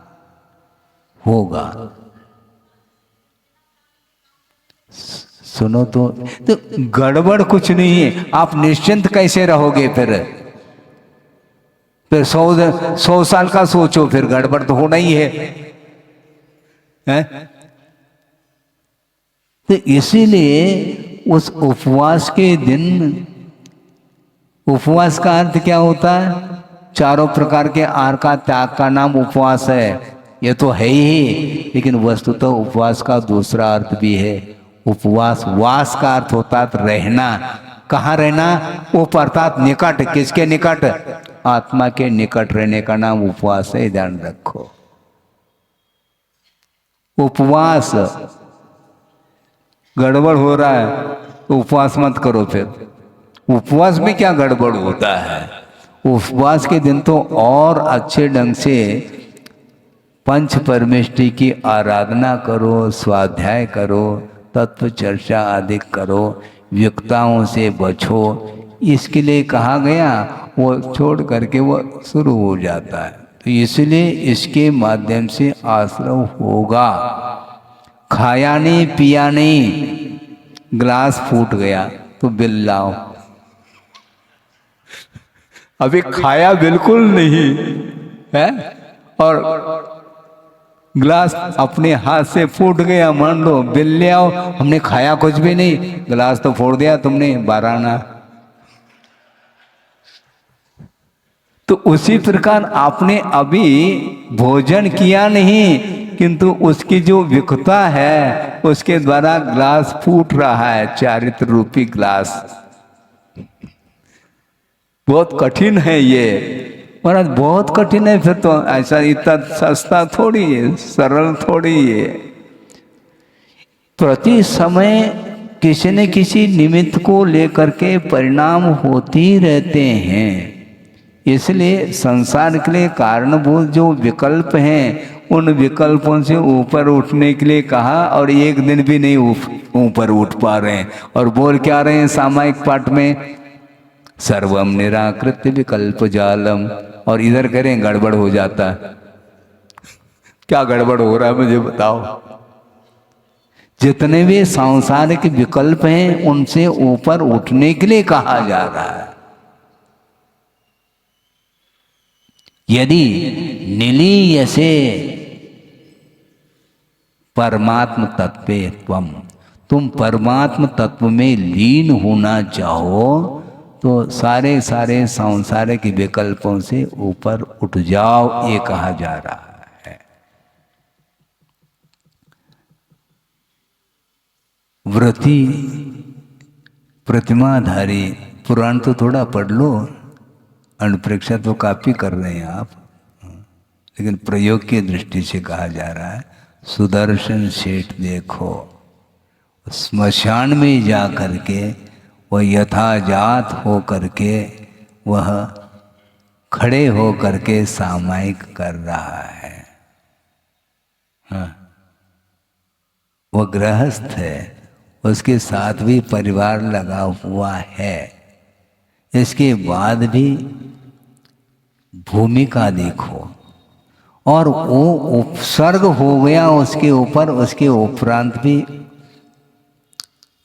होगा। सुनो तो गड़बड़ कुछ नहीं है। आप निश्चिंत कैसे रहोगे फिर 100 साल का सोचो, फिर गड़बड़ तो होना ही है, हैं? तो इसीलिए उस उपवास के दिन, उपवास का अर्थ क्या होता है, चारों प्रकार के आहार का त्याग का नाम उपवास है, ये तो है ही। लेकिन वस्तुतः उपवास का दूसरा अर्थ भी है। उपवास, वास का अर्थ होता है रहना। कहाँ रहना, अर्थात निकट, किसके निकट, आत्मा के निकट रहने का नाम उपवास है, ध्यान रखो। उपवास गड़बड़ हो रहा है तो उपवास मत करो। फिर उपवास में क्या गड़बड़ होता है, उपवास के दिन तो और अच्छे ढंग से पंच परमेष्टि की आराधना करो, स्वाध्याय करो, तत्व चर्चा आदि करो, वियुक्ताओं से बचो। इसके लिए कहा गया, वो छोड़ करके वो शुरू हो जाता है। तो इसलिए इसके माध्यम से आश्रव होगा। खाया नहीं, पिया नहीं, ग्लास फूट गया तो बिल लाओ। अभी खाया बिल्कुल नहीं है और गिलास अपने हाथ से फूट गया, मान लो, बिल ले आओ। हमने खाया कुछ भी नहीं, गिलास तो फोड़ दिया तुमने, 12 आना। तो उसी प्रकार आपने अभी भोजन किया नहीं, किंतु उसकी जो विकता है उसके द्वारा ग्लास फूट रहा है, चारित्र रूपी ग्लास। बहुत कठिन है ये महाराज, बहुत कठिन है। फिर तो ऐसा इतना सस्ता थोड़ी है, सरल थोड़ी है। प्रति समय किसी न किसी निमित्त को लेकर के परिणाम होते ही रहते हैं। इसलिए संसार के लिए कारणभूत जो विकल्प हैं, उन विकल्पों से ऊपर उठने के लिए कहा, और एक दिन भी नहीं ऊपर उठ पा रहे हैं। और बोल क्या रहे हैं सामायिक पाठ में, सर्वम निराकृत विकल्प जालम। और इधर करें गड़बड़ हो जाता है। क्या गड़बड़ हो रहा है मुझे बताओ। जितने भी सांसारिक विकल्प हैं उनसे ऊपर उठने के लिए कहा जा रहा है। यदि निलीयसे परमात्म तत्व तुम परमात्म तत्व में लीन होना चाहो तो सारे सारे सांसारिक विकल्पों से ऊपर उठ जाओ, ये कहा जा रहा है। व्रती प्रतिमाधारी पुराण तो थोड़ा पढ़ लो, अनुप्रेक्षा तो काफी कर रहे हैं आप, लेकिन प्रयोग की दृष्टि से कहा जा रहा है। सुदर्शन सेठ देखो, स्मशान में जा करके वह यथाजात हो करके वह खड़े हो करके सामायिक कर रहा है। हाँ, वह गृहस्थ है, उसके साथ भी परिवार लगा हुआ है। इसके बाद भी भूमिका देखो, और वो उपसर्ग हो गया उसके ऊपर। उसके उपरांत भी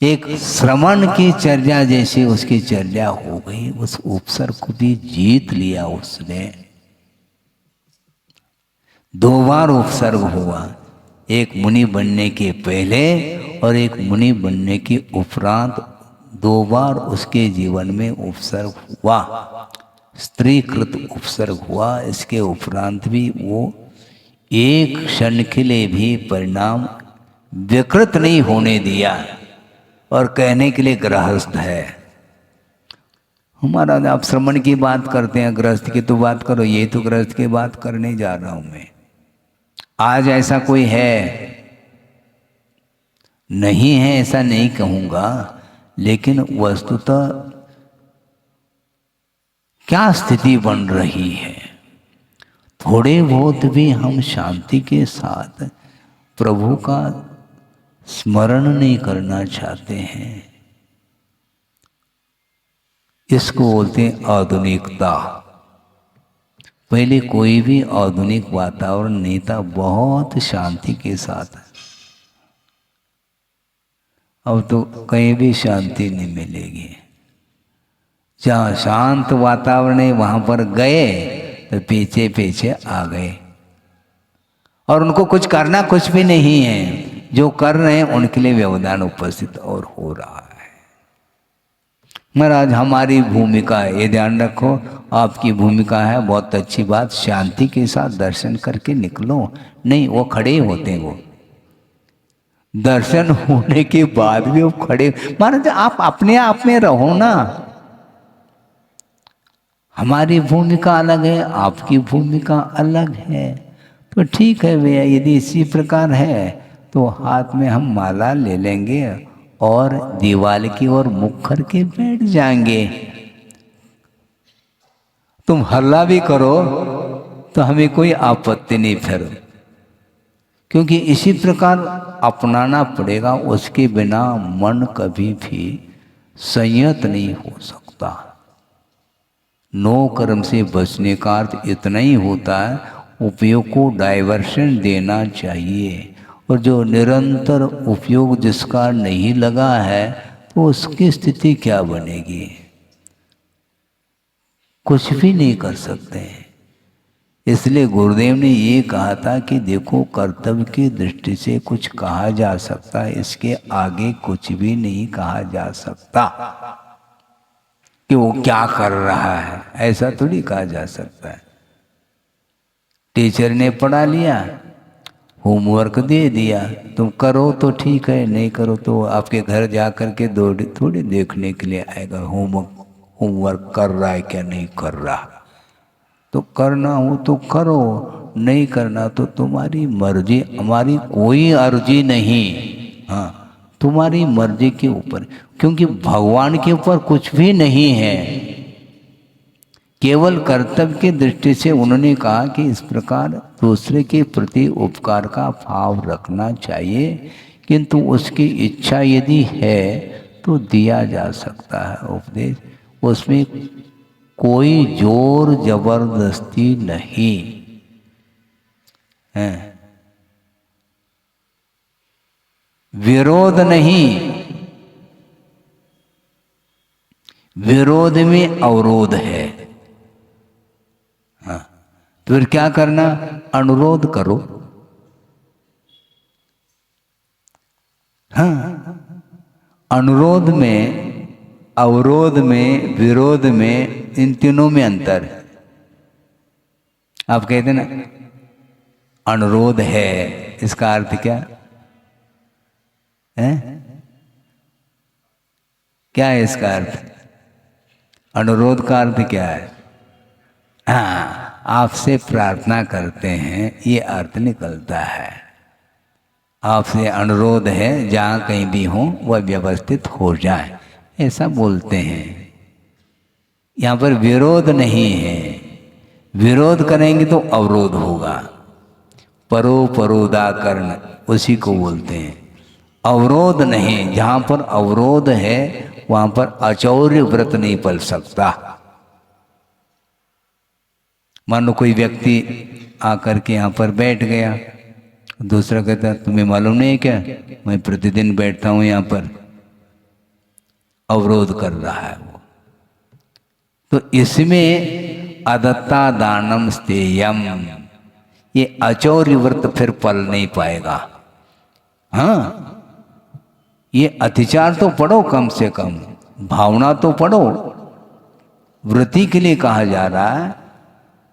एक श्रवण की चर्या जैसी उसकी चर्या हो गई। उस उपसर्ग को भी जीत लिया उसने। 2 बार उपसर्ग हुआ, एक मुनि बनने के पहले और एक मुनि बनने के उपरांत। 2 बार उसके जीवन में उपसर्ग हुआ, स्त्रीकृत उपसर्ग हुआ। इसके उपरांत भी वो एक क्षण के लिए भी परिणाम विकृत नहीं होने दिया, और कहने के लिए गृहस्थ है। हमारा आप श्रवण की बात करते हैं, गृहस्थ की तो बात करो, ये तो गृहस्थ की बात करने जा रहा हूं मैं। आज ऐसा कोई है नहीं है, ऐसा नहीं कहूंगा, लेकिन वस्तुतः क्या स्थिति बन रही है। थोड़े बहुत भी हम शांति के साथ प्रभु का स्मरण नहीं करना चाहते हैं। इसको बोलते हैं आधुनिकता। पहले कोई भी आधुनिक वातावरण नहीं था, बहुत शांति के साथ। अब तो कहीं भी शांति नहीं मिलेगी। जहाँ शांत वातावरण है वहां पर गए तो पीछे पीछे आ गए, और उनको कुछ करना कुछ भी नहीं है। जो कर रहे हैं उनके लिए व्यवधान उपस्थित और हो रहा है। महाराज हमारी भूमिका है, ये ध्यान रखो। आपकी भूमिका है, बहुत अच्छी बात, शांति के साथ दर्शन करके निकलो। नहीं, वो खड़े होते हैं, वो दर्शन होने के बाद भी वो खड़े। महाराज आप अपने आप में रहो ना। हमारी भूमिका अलग है, आपकी भूमिका अलग है। तो ठीक है भैया, यदि इसी प्रकार है तो हाथ में हम माला ले लेंगे और दीवार की ओर मुख करके बैठ जाएंगे। तुम हल्ला भी करो तो हमें कोई आपत्ति नहीं फिर, क्योंकि इसी प्रकार अपनाना पड़ेगा। उसके बिना मन कभी भी संयत नहीं हो सकता। नो कर्म से बचने का अर्थ इतना ही होता है, उपयोग को डाइवर्शन देना चाहिए। और जो निरंतर उपयोग जिसका नहीं लगा है तो उसकी स्थिति क्या बनेगी, कुछ भी नहीं कर सकते हैं। इसलिए गुरुदेव ने ये कहा था कि देखो, कर्तव्य की दृष्टि से कुछ कहा जा सकता है, इसके आगे कुछ भी नहीं कहा जा सकता। कि वो क्या कर रहा है ऐसा थोड़ी कहा जा सकता है। टीचर ने पढ़ा लिया, होमवर्क दे दिया, तुम करो तो ठीक है, नहीं करो तो आपके घर जा कर के थोड़ी देखने के लिए आएगा होमवर्क कर रहा है क्या नहीं कर रहा। तो करना हो तो करो, नहीं करना तो तुम्हारी मर्जी, हमारी कोई अर्जी नहीं। हाँ, तुम्हारी मर्जी के ऊपर, क्योंकि भगवान के ऊपर कुछ भी नहीं है। केवल कर्तव्य की दृष्टि से उन्होंने कहा कि इस प्रकार दूसरे के प्रति उपकार का भाव रखना चाहिए, किंतु उसकी इच्छा यदि है तो दिया जा सकता है उपदेश, उसमें कोई जोर जबरदस्ती नहीं है, विरोध नहीं। विरोध में अवरोध है। हाँ, तो फिर क्या करना, अनुरोध करो। हाँ, अनुरोध में, अवरोध में, विरोध में, इन तीनों में अंतर है। आप कहते ना अनुरोध है, इसका अर्थ क्या है? क्या है इसका अर्थ? अनुरोध का अर्थ क्या है? हाँ, आपसे प्रार्थना करते हैं, ये अर्थ निकलता है। आपसे अनुरोध है जहाँ कहीं भी हो वह व्यवस्थित हो जाए, ऐसा बोलते हैं। यहाँ पर विरोध नहीं है। विरोध करेंगे तो अवरोध होगा। परोपरोधाकरण उसी को बोलते हैं। अवरोध नहीं, जहाँ पर अवरोध है वहाँ पर अचौर्य व्रत नहीं पल सकता। मान लो कोई व्यक्ति आकर के यहाँ पर बैठ गया, दूसरा कहता तुम्हें मालूम नहीं है क्या, मैं प्रतिदिन बैठता हूँ यहाँ पर। अवरोध कर रहा है वो। तो इसमें अदत्ता दानम स्तेयम, ये अचौर्य व्रत फिर पल नहीं पाएगा। हाँ, ये अतिचार तो पढ़ो, कम से कम भावना तो पढ़ो। व्रती के लिए कहा जा रहा है,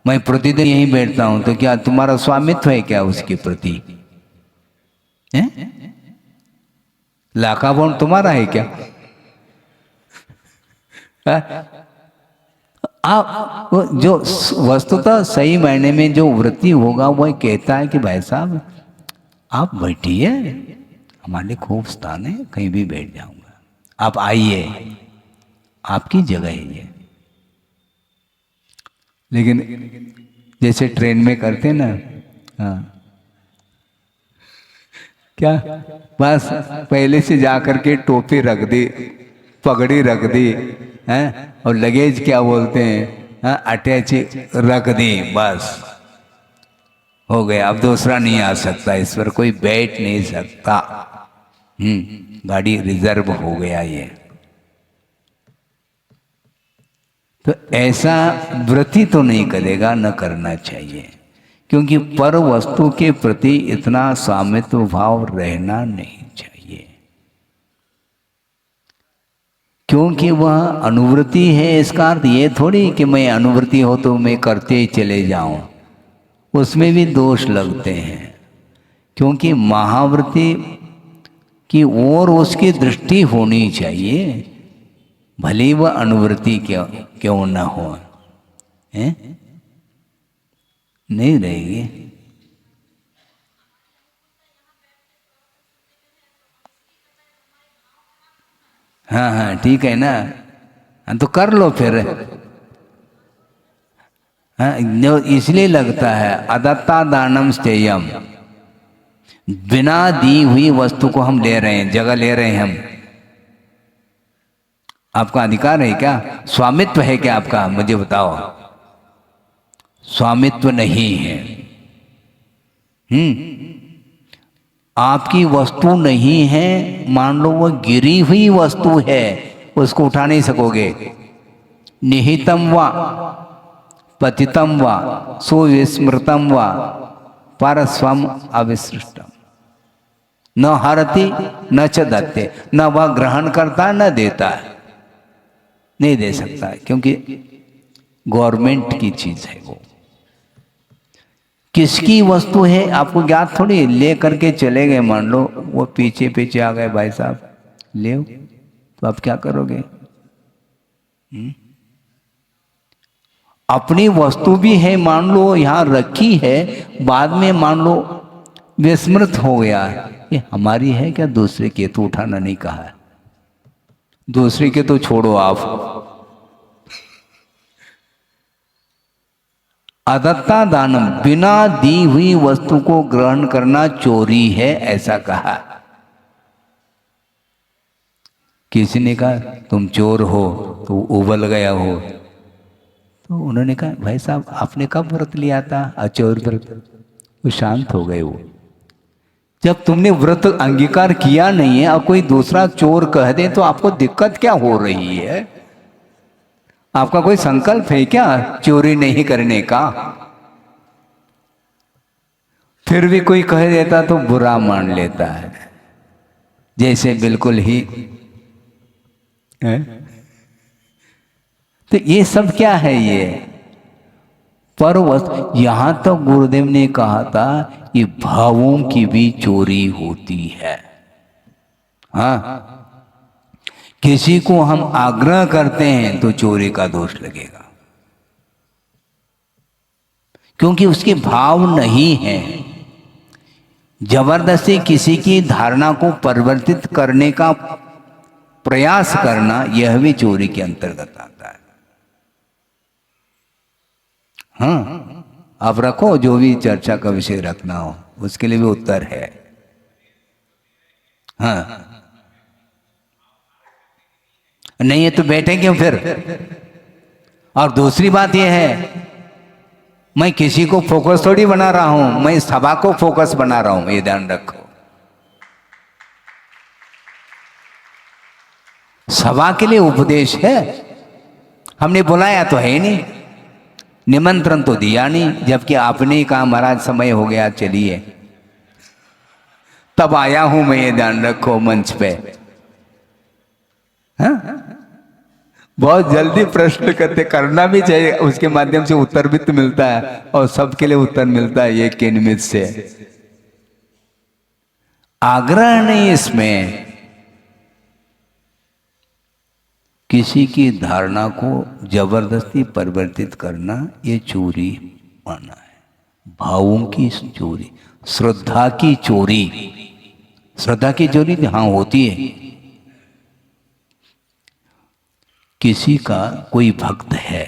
मैं प्रतिदिन यहीं बैठता हूं, तो क्या तुम्हारा स्वामित्व है क्या उसके प्रति? लाका बॉन्ड तुम्हारा है क्या? आप जो वस्तुतः सही मायने में जो व्रती होगा वह कहता है कि भाई साहब आप बैठिए, हमारे लिए खूब स्थान है, कहीं भी बैठ जाऊंगा, आप आइए, आपकी जगह है ये। लेकिन जैसे ट्रेन में करते ना, हाँ, क्या बस पहले से जा करके टोपी रख दी, पगड़ी रख दी हैं, और लगेज क्या बोलते हैं, हाँ, अटैच रख दी, बस हो गया। अब दूसरा नहीं आ सकता, इस पर कोई बैठ नहीं सकता। गाड़ी रिजर्व हो गया ये। तो ऐसा व्रती तो नहीं करेगा, न करना चाहिए, क्योंकि पर वस्तु के प्रति इतना स्वामित्व भाव रहना नहीं चाहिए, क्योंकि वह अनुवृत्ति है। इसका अर्थ ये थोड़ी कि मैं अनुवृत्ति हो तो मैं करते ही चले जाऊं, उसमें भी दोष लगते हैं, क्योंकि महावृत्ति की ओर उसकी दृष्टि होनी चाहिए, भले वह अनुवृत्ति क्यों न हो, है? नहीं रहेगी। हाँ हाँ, ठीक है ना, तो कर लो फिर। हाँ, इसलिए लगता है अदत्ता दानम स्तेयम, बिना दी हुई वस्तु को हम ले रहे हैं, जगह ले रहे हैं हम। आपका अधिकार है क्या? स्वामित्व है क्या आपका? मुझे बताओ। स्वामित्व नहीं है। आपकी वस्तु नहीं है, मान लो वो गिरी हुई वस्तु है, उसको उठा नहीं सकोगे। निहितम वा पतितम वा सुविस्मृतम वा परस्वम अविसृष्टम, न हरति न च दत्ते, न वह ग्रहण करता न देता है, नहीं दे सकता, क्योंकि गवर्नमेंट की चीज है वो। किसकी वस्तु है आपको ज्ञात थोड़ी, ले करके चले गए, मान लो वो पीछे पीछे आ गए, भाई साहब ले, तो आप क्या करोगे? अपनी वस्तु भी है, मान लो यहाँ रखी है, बाद में मान लो विस्मृत हो गया, ये हमारी है क्या दूसरे की? तो उठाना नहीं कहा है, दूसरे के तो छोड़ो आप। अदत्ता दानम, बिना दी हुई वस्तु को ग्रहण करना चोरी है, ऐसा कहा। किसी ने कहा तुम चोर हो, तो उबल गया हो, तो उन्होंने कहा भाई साहब आपने कब व्रत लिया था, अचोर व्रत? वो शांत हो गए। वो जब तुमने व्रत अंगीकार किया नहीं है और कोई दूसरा चोर कह दे तो आपको दिक्कत क्या हो रही है? आपका कोई संकल्प है क्या चोरी नहीं करने का? फिर भी कोई कह देता तो बुरा मान लेता है, जैसे बिल्कुल ही है? तो ये सब क्या है? ये परवश। यहां तक गुरुदेव ने कहा था ये भावों की भी चोरी होती है। हाँ, किसी को हम आग्रह करते हैं तो चोरी का दोष लगेगा, क्योंकि उसके भाव नहीं है। जबरदस्ती किसी की धारणा को परिवर्तित करने का प्रयास करना, यह भी चोरी के अंतर्गत आता है। हाँ, आप रखो जो भी चर्चा का विषय रखना हो, उसके लिए भी उत्तर है। हाँ, नहीं है तो बैठे क्यों फिर? और दूसरी बात यह है, मैं किसी को फोकस थोड़ी बना रहा हूं, मैं सभा को फोकस बना रहा हूं, ये ध्यान रखो। सभा के लिए उपदेश है, हमने बुलाया तो है नहीं, निमंत्रण तो दिया नहीं, जबकि आपने ही कहा महाराज समय हो गया चलिए, तब आया हूं मैं, ये ध्यान रखो मंच पे। हाँ? बहुत जल्दी प्रश्न करते, करना भी चाहिए, उसके माध्यम से उत्तर भी तो मिलता है, और सबके लिए उत्तर मिलता है एक के निमित्त से। आग्रह नहीं इसमें, किसी की धारणा को जबरदस्ती परिवर्तित करना, ये चोरी माना है। भावों की चोरी, श्रद्धा की चोरी। श्रद्धा की चोरी हाँ होती है। किसी का कोई भक्त है,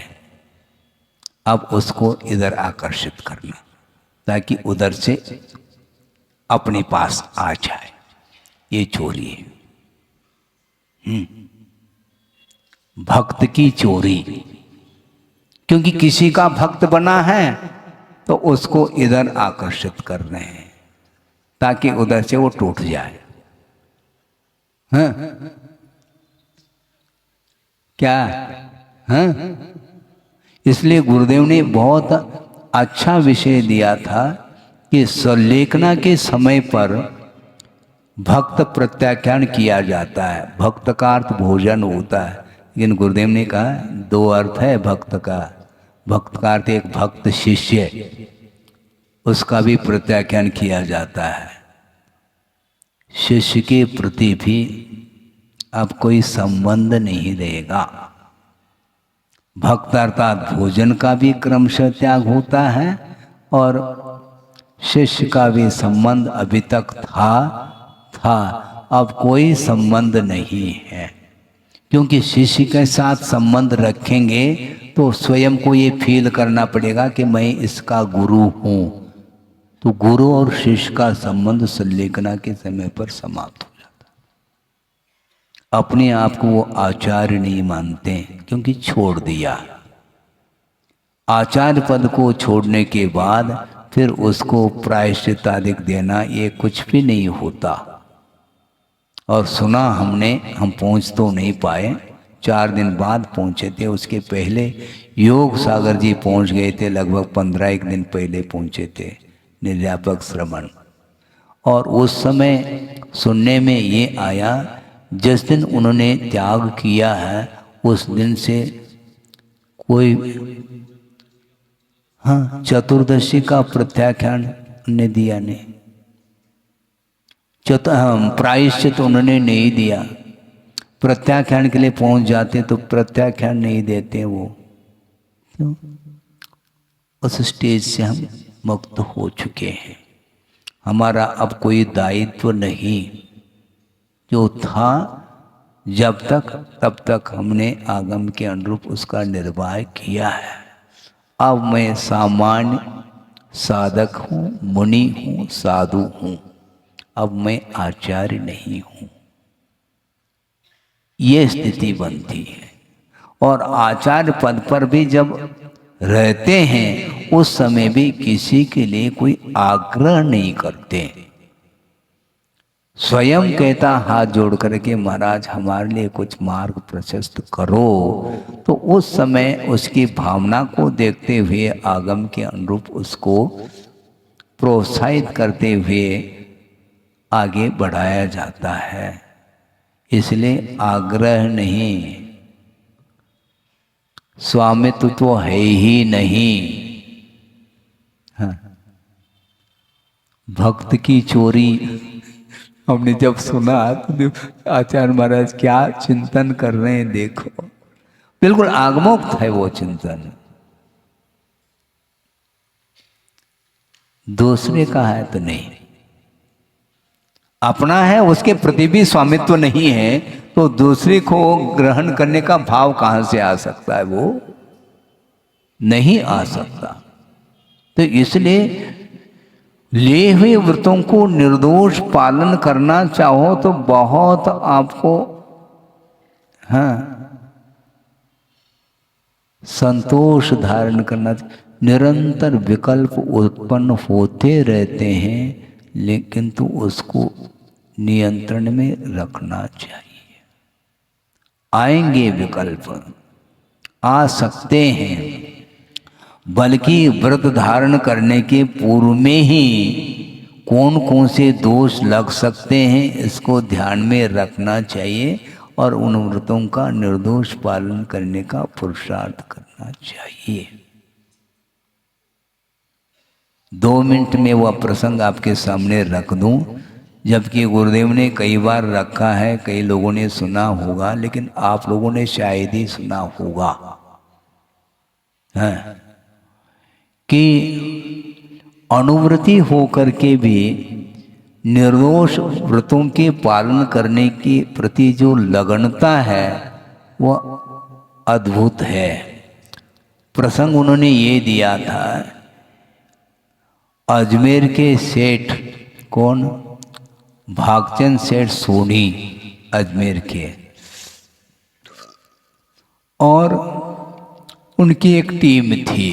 अब उसको इधर आकर्षित करना ताकि उधर से अपने पास आ जाए, ये चोरी है। भक्त की चोरी, क्योंकि किसी का भक्त बना है तो उसको इधर आकर्षित कर रहे हैं ताकि उधर से वो टूट जाए। हाँ? क्या? हाँ? इसलिए गुरुदेव ने बहुत अच्छा विषय दिया था कि संलेखना के समय पर भक्त प्रत्याख्यान किया जाता है। भक्त का अर्थ भोजन होता है, लेकिन गुरुदेव ने कहा दो अर्थ है भक्त का। भक्त का अर्थ एक भक्त शिष्य, उसका भी प्रत्याख्यान किया जाता है। शिष्य के प्रति भी अब कोई संबंध नहीं रहेगा। भक्त अर्थात भोजन का भी क्रमशः त्याग होता है, और शिष्य का भी संबंध अभी तक था, अब कोई संबंध नहीं है। क्योंकि शिष्य के साथ संबंध रखेंगे तो स्वयं को ये फील करना पड़ेगा कि मैं इसका गुरु हूँ, तो गुरु और शिष्य का संबंध संलेखना के समय पर समाप्त हो जाता। अपने आप को वो आचार्य नहीं मानते, क्योंकि छोड़ दिया। आचार्य पद को छोड़ने के बाद फिर उसको प्रायश्चित आदि देना, ये कुछ भी नहीं होता। और सुना हमने, हम पहुंच तो नहीं पाए, 4 दिन बाद पहुंचे थे। उसके पहले योग सागर जी पहुंच गए थे, लगभग 15 दिन पहले पहुंचे थे, निर्व्यापक श्रवण। और उस समय सुनने में ये आया, जिस दिन उन्होंने त्याग किया है उस दिन से कोई चतुर्दशी का प्रत्याख्यान ने दिया नहीं, प्रायश्चित उन्होंने नहीं दिया। प्रत्याख्यान के लिए पहुंच जाते तो प्रत्याख्यान नहीं देते वो। क्यों? उस स्टेज से हम मुक्त हो चुके हैं। हमारा अब कोई दायित्व नहीं, जो था जब तक तब तक हमने आगम के अनुरूप उसका निर्वाह किया है। अब मैं सामान्य साधक हूँ, मुनि हूँ, साधु हूँ, अब मैं आचार्य नहीं हूँ। ये स्थिति बनती है। और आचार्य पद पर भी जब रहते हैं उस समय भी किसी के लिए कोई आग्रह नहीं करते। स्वयं कहता हाथ जोड़ करके, महाराज हमारे लिए कुछ मार्ग प्रशस्त करो। तो उस समय उसकी भावना को देखते हुए आगम के अनुरूप उसको प्रोत्साहित करते हुए आगे बढ़ाया जाता है। इसलिए आग्रह नहीं, स्वामित्व तो है ही नहीं। हाँ। भक्त की चोरी हमने जब सुना तो आचार्य महाराज क्या चिंतन कर रहे हैं देखो, बिल्कुल आगमोक्त है वो चिंतन। दूसरे का है तो नहीं, अपना है उसके प्रति भी स्वामित्व नहीं है, तो दूसरे को ग्रहण करने का भाव कहां से आ सकता है? वो नहीं आ सकता। तो इसलिए लिए हुए व्रतों को निर्दोष पालन करना चाहो तो बहुत आपको संतोष धारण करना। निरंतर विकल्प उत्पन्न होते रहते हैं, लेकिन तो उसको नियंत्रण में रखना चाहिए। आएंगे विकल्प, आ सकते हैं, बल्कि व्रत धारण करने के पूर्व में ही कौन कौन से दोष लग सकते हैं इसको ध्यान में रखना चाहिए और उन व्रतों का निर्दोष पालन करने का पुरुषार्थ करना चाहिए। 2 मिनट में वह प्रसंग आपके सामने रख दूं, जबकि गुरुदेव ने कई बार रखा है, कई लोगों ने सुना होगा, लेकिन आप लोगों ने शायद ही सुना होगा कि अनुव्रती होकर के भी निर्दोष व्रतों के पालन करने के प्रति जो लगनता है वह अद्भुत है। प्रसंग उन्होंने ये दिया था, अजमेर के सेठ, कौन? भागचंद सेठ सोनी, अजमेर के, और उनकी एक टीम थी,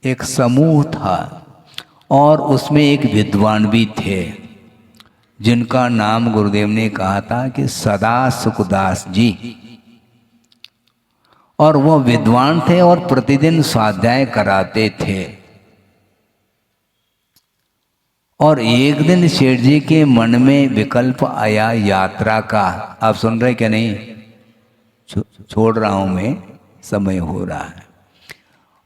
एक समूह था, और उसमें एक विद्वान भी थे जिनका नाम गुरुदेव ने कहा था कि सदा सुखदास जी। और वह विद्वान थे और प्रतिदिन स्वाध्याय कराते थे। और एक दिन सेठ जी के मन में विकल्प आया यात्रा का। आप सुन रहे क्या? नहीं छोड़ रहा हूं मैं, समय हो रहा है।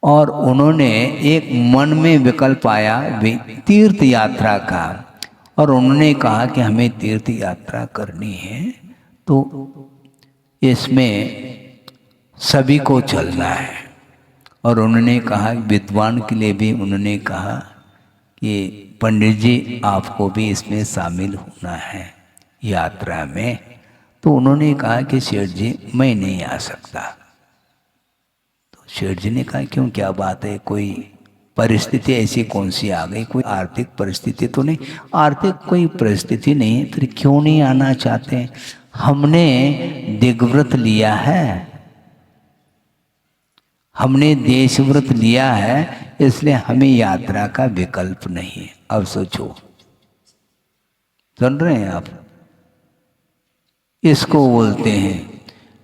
और उन्होंने एक मन में विकल्प आया तीर्थ यात्रा का, और उन्होंने कहा कि हमें तीर्थ यात्रा करनी है, तो इसमें सभी को चलना है। और उन्होंने कहा, विद्वान के लिए भी उन्होंने कहा कि पंडित जी आपको भी इसमें शामिल होना है यात्रा में। तो उन्होंने कहा कि सेठ जी मैं नहीं आ सकता। तो सेठ जी ने कहा क्यों, क्या बात है? कोई परिस्थिति ऐसी कौन सी आ गई? कोई आर्थिक परिस्थिति तो नहीं? आर्थिक कोई परिस्थिति नहीं, फिर क्यों नहीं आना चाहते? हमने दिग्व्रत लिया है, हमने देशव्रत लिया है, इसलिए हमें यात्रा का विकल्प नहीं है। अब सोचो, सुन रहे हैं आप? इसको बोलते हैं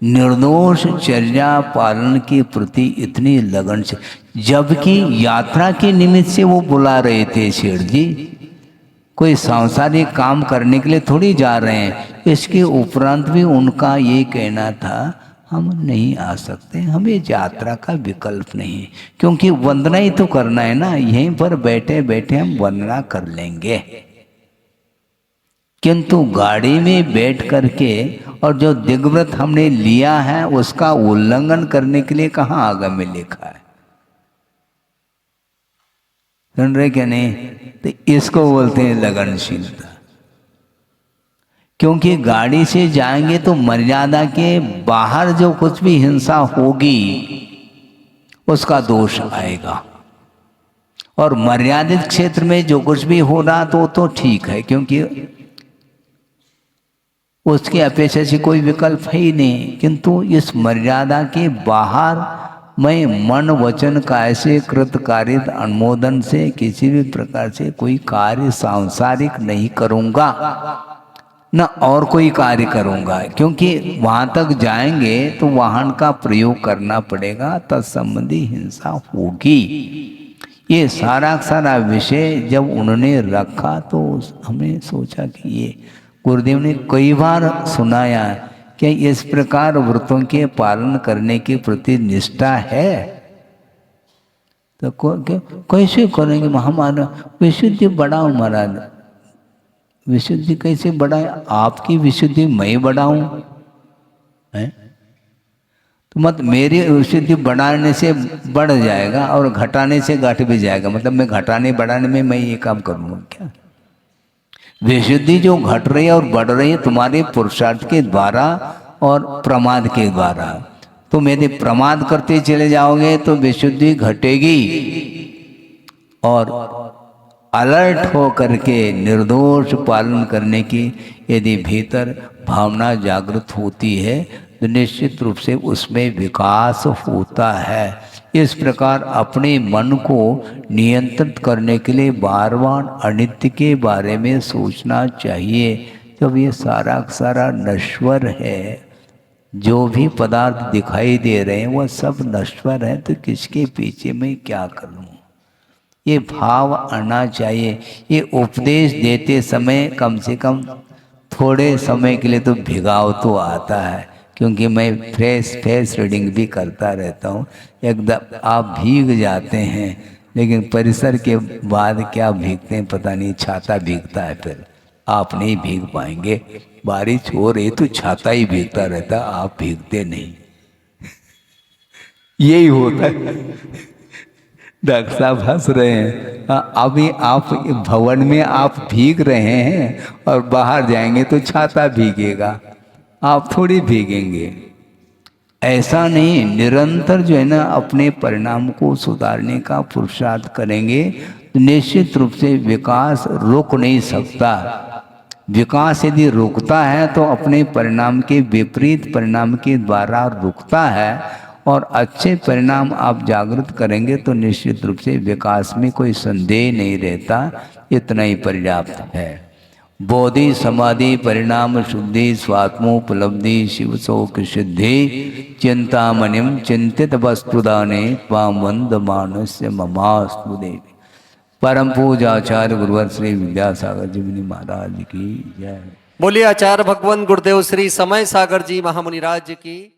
निर्दोष चर्या पालन के प्रति इतनी लगन से, जबकि यात्रा के निमित्त से वो बुला रहे थे सेठ जी, कोई सांसारिक काम करने के लिए थोड़ी जा रहे हैं। इसके उपरांत भी उनका ये कहना था हम नहीं आ सकते, हमें यात्रा का विकल्प नहीं, क्योंकि वंदना ही तो करना है ना, यहीं पर बैठे बैठे हम वंदना कर लेंगे। किंतु गाड़ी में बैठ करके और जो दिग्व्रत हमने लिया है उसका उल्लंघन करने के लिए कहाँ आगम में लिखा है? सुन रहे क्या नहीं? तो इसको बोलते हैं लगनशीलता। क्योंकि गाड़ी से जाएंगे तो मर्यादा के बाहर जो कुछ भी हिंसा होगी उसका दोष आएगा, और मर्यादित क्षेत्र में जो कुछ भी हो रहा तो ठीक है, क्योंकि उसकी अपेक्षा से कोई विकल्प है ही नहीं। किंतु इस मर्यादा के बाहर मैं मन वचन काय से कृत कारित अनुमोदन से किसी भी प्रकार से कोई कार्य सांसारिक नहीं करूंगा, न और कोई कार्य करूंगा। क्योंकि वहां तक जाएंगे तो वाहन का प्रयोग करना पड़ेगा, तत्संबंधी हिंसा होगी। ये सारा विषय जब उन्होंने रखा तो हमने सोचा कि ये गुरुदेव ने कई बार सुनाया कि इस प्रकार व्रतों के पालन करने के प्रति निष्ठा है, तो कैसे करेंगे? हमारा विशुद्धि बढ़ाओ महाराज। विशुद्धि कैसे बढ़ाए? आपकी विशुद्धि मैं बढ़ाऊं है? तो मत मेरी विशुद्धि बढ़ाने से बढ़ जाएगा और घटाने से घट भी जाएगा। मतलब मैं घटाने बढ़ाने में मैं ये काम करूंगा क्या? विशुद्धि जो घट रही है और बढ़ रही है तुम्हारे पुरुषार्थ के द्वारा और प्रमाद के द्वारा। तुम यदि प्रमाद करते चले जाओगे तो विशुद्धि घटेगी, और अलर्ट हो करके निर्दोष पालन करने की यदि भीतर भावना जागृत होती है तो निश्चित रूप से उसमें विकास होता है। इस प्रकार अपने मन को नियंत्रित करने के लिए बार बार अनित्य के बारे में सोचना चाहिए। जब ये सारा नश्वर है, जो भी पदार्थ दिखाई दे रहे हैं वह सब नश्वर है, तो किसके पीछे मैं क्या करूं? ये भाव आना चाहिए। ये उपदेश देते समय कम से कम थोड़े समय के लिए तो भिगाव तो आता है, क्योंकि मैं फेस रीडिंग भी करता रहता हूँ। एकदम आप भीग जाते हैं, लेकिन परिसर के बाद क्या भीगते हैं पता नहीं, छाता भीगता है, फिर आप नहीं भीग पाएंगे। बारिश हो रही तो छाता ही भीगता रहता, आप भीगते नहीं। यही होता है। डॉक्टर साहब हंस रहे हैं। अभी आप भवन में आप भीग रहे हैं और बाहर जाएंगे तो छाता भीगेगा, आप थोड़ी भीगेंगे। ऐसा नहीं, निरंतर जो है ना अपने परिणाम को सुधारने का पुरुषार्थ करेंगे तो निश्चित रूप से विकास रुक नहीं सकता। विकास यदि रुकता है तो अपने परिणाम के विपरीत परिणाम के द्वारा रुकता है, और अच्छे परिणाम आप जागृत करेंगे तो निश्चित रूप से विकास में कोई संदेह नहीं रहता। इतना ही पर्याप्त है। बोधि समाधि परिणाम शुद्धि स्वात्मोपलब्धि शिव शोक सिद्धि चिंतामणिम चिंतित वस्तुदाने त्वां वंदमानस्य ममास्तु देवी। परम पूजाचार्य गुरुवर श्री विद्यासागर जी मुनि महाराज की जय। बोलिए आचार्य भगवान गुरुदेव श्री समय सागर जी महामुनि राज की।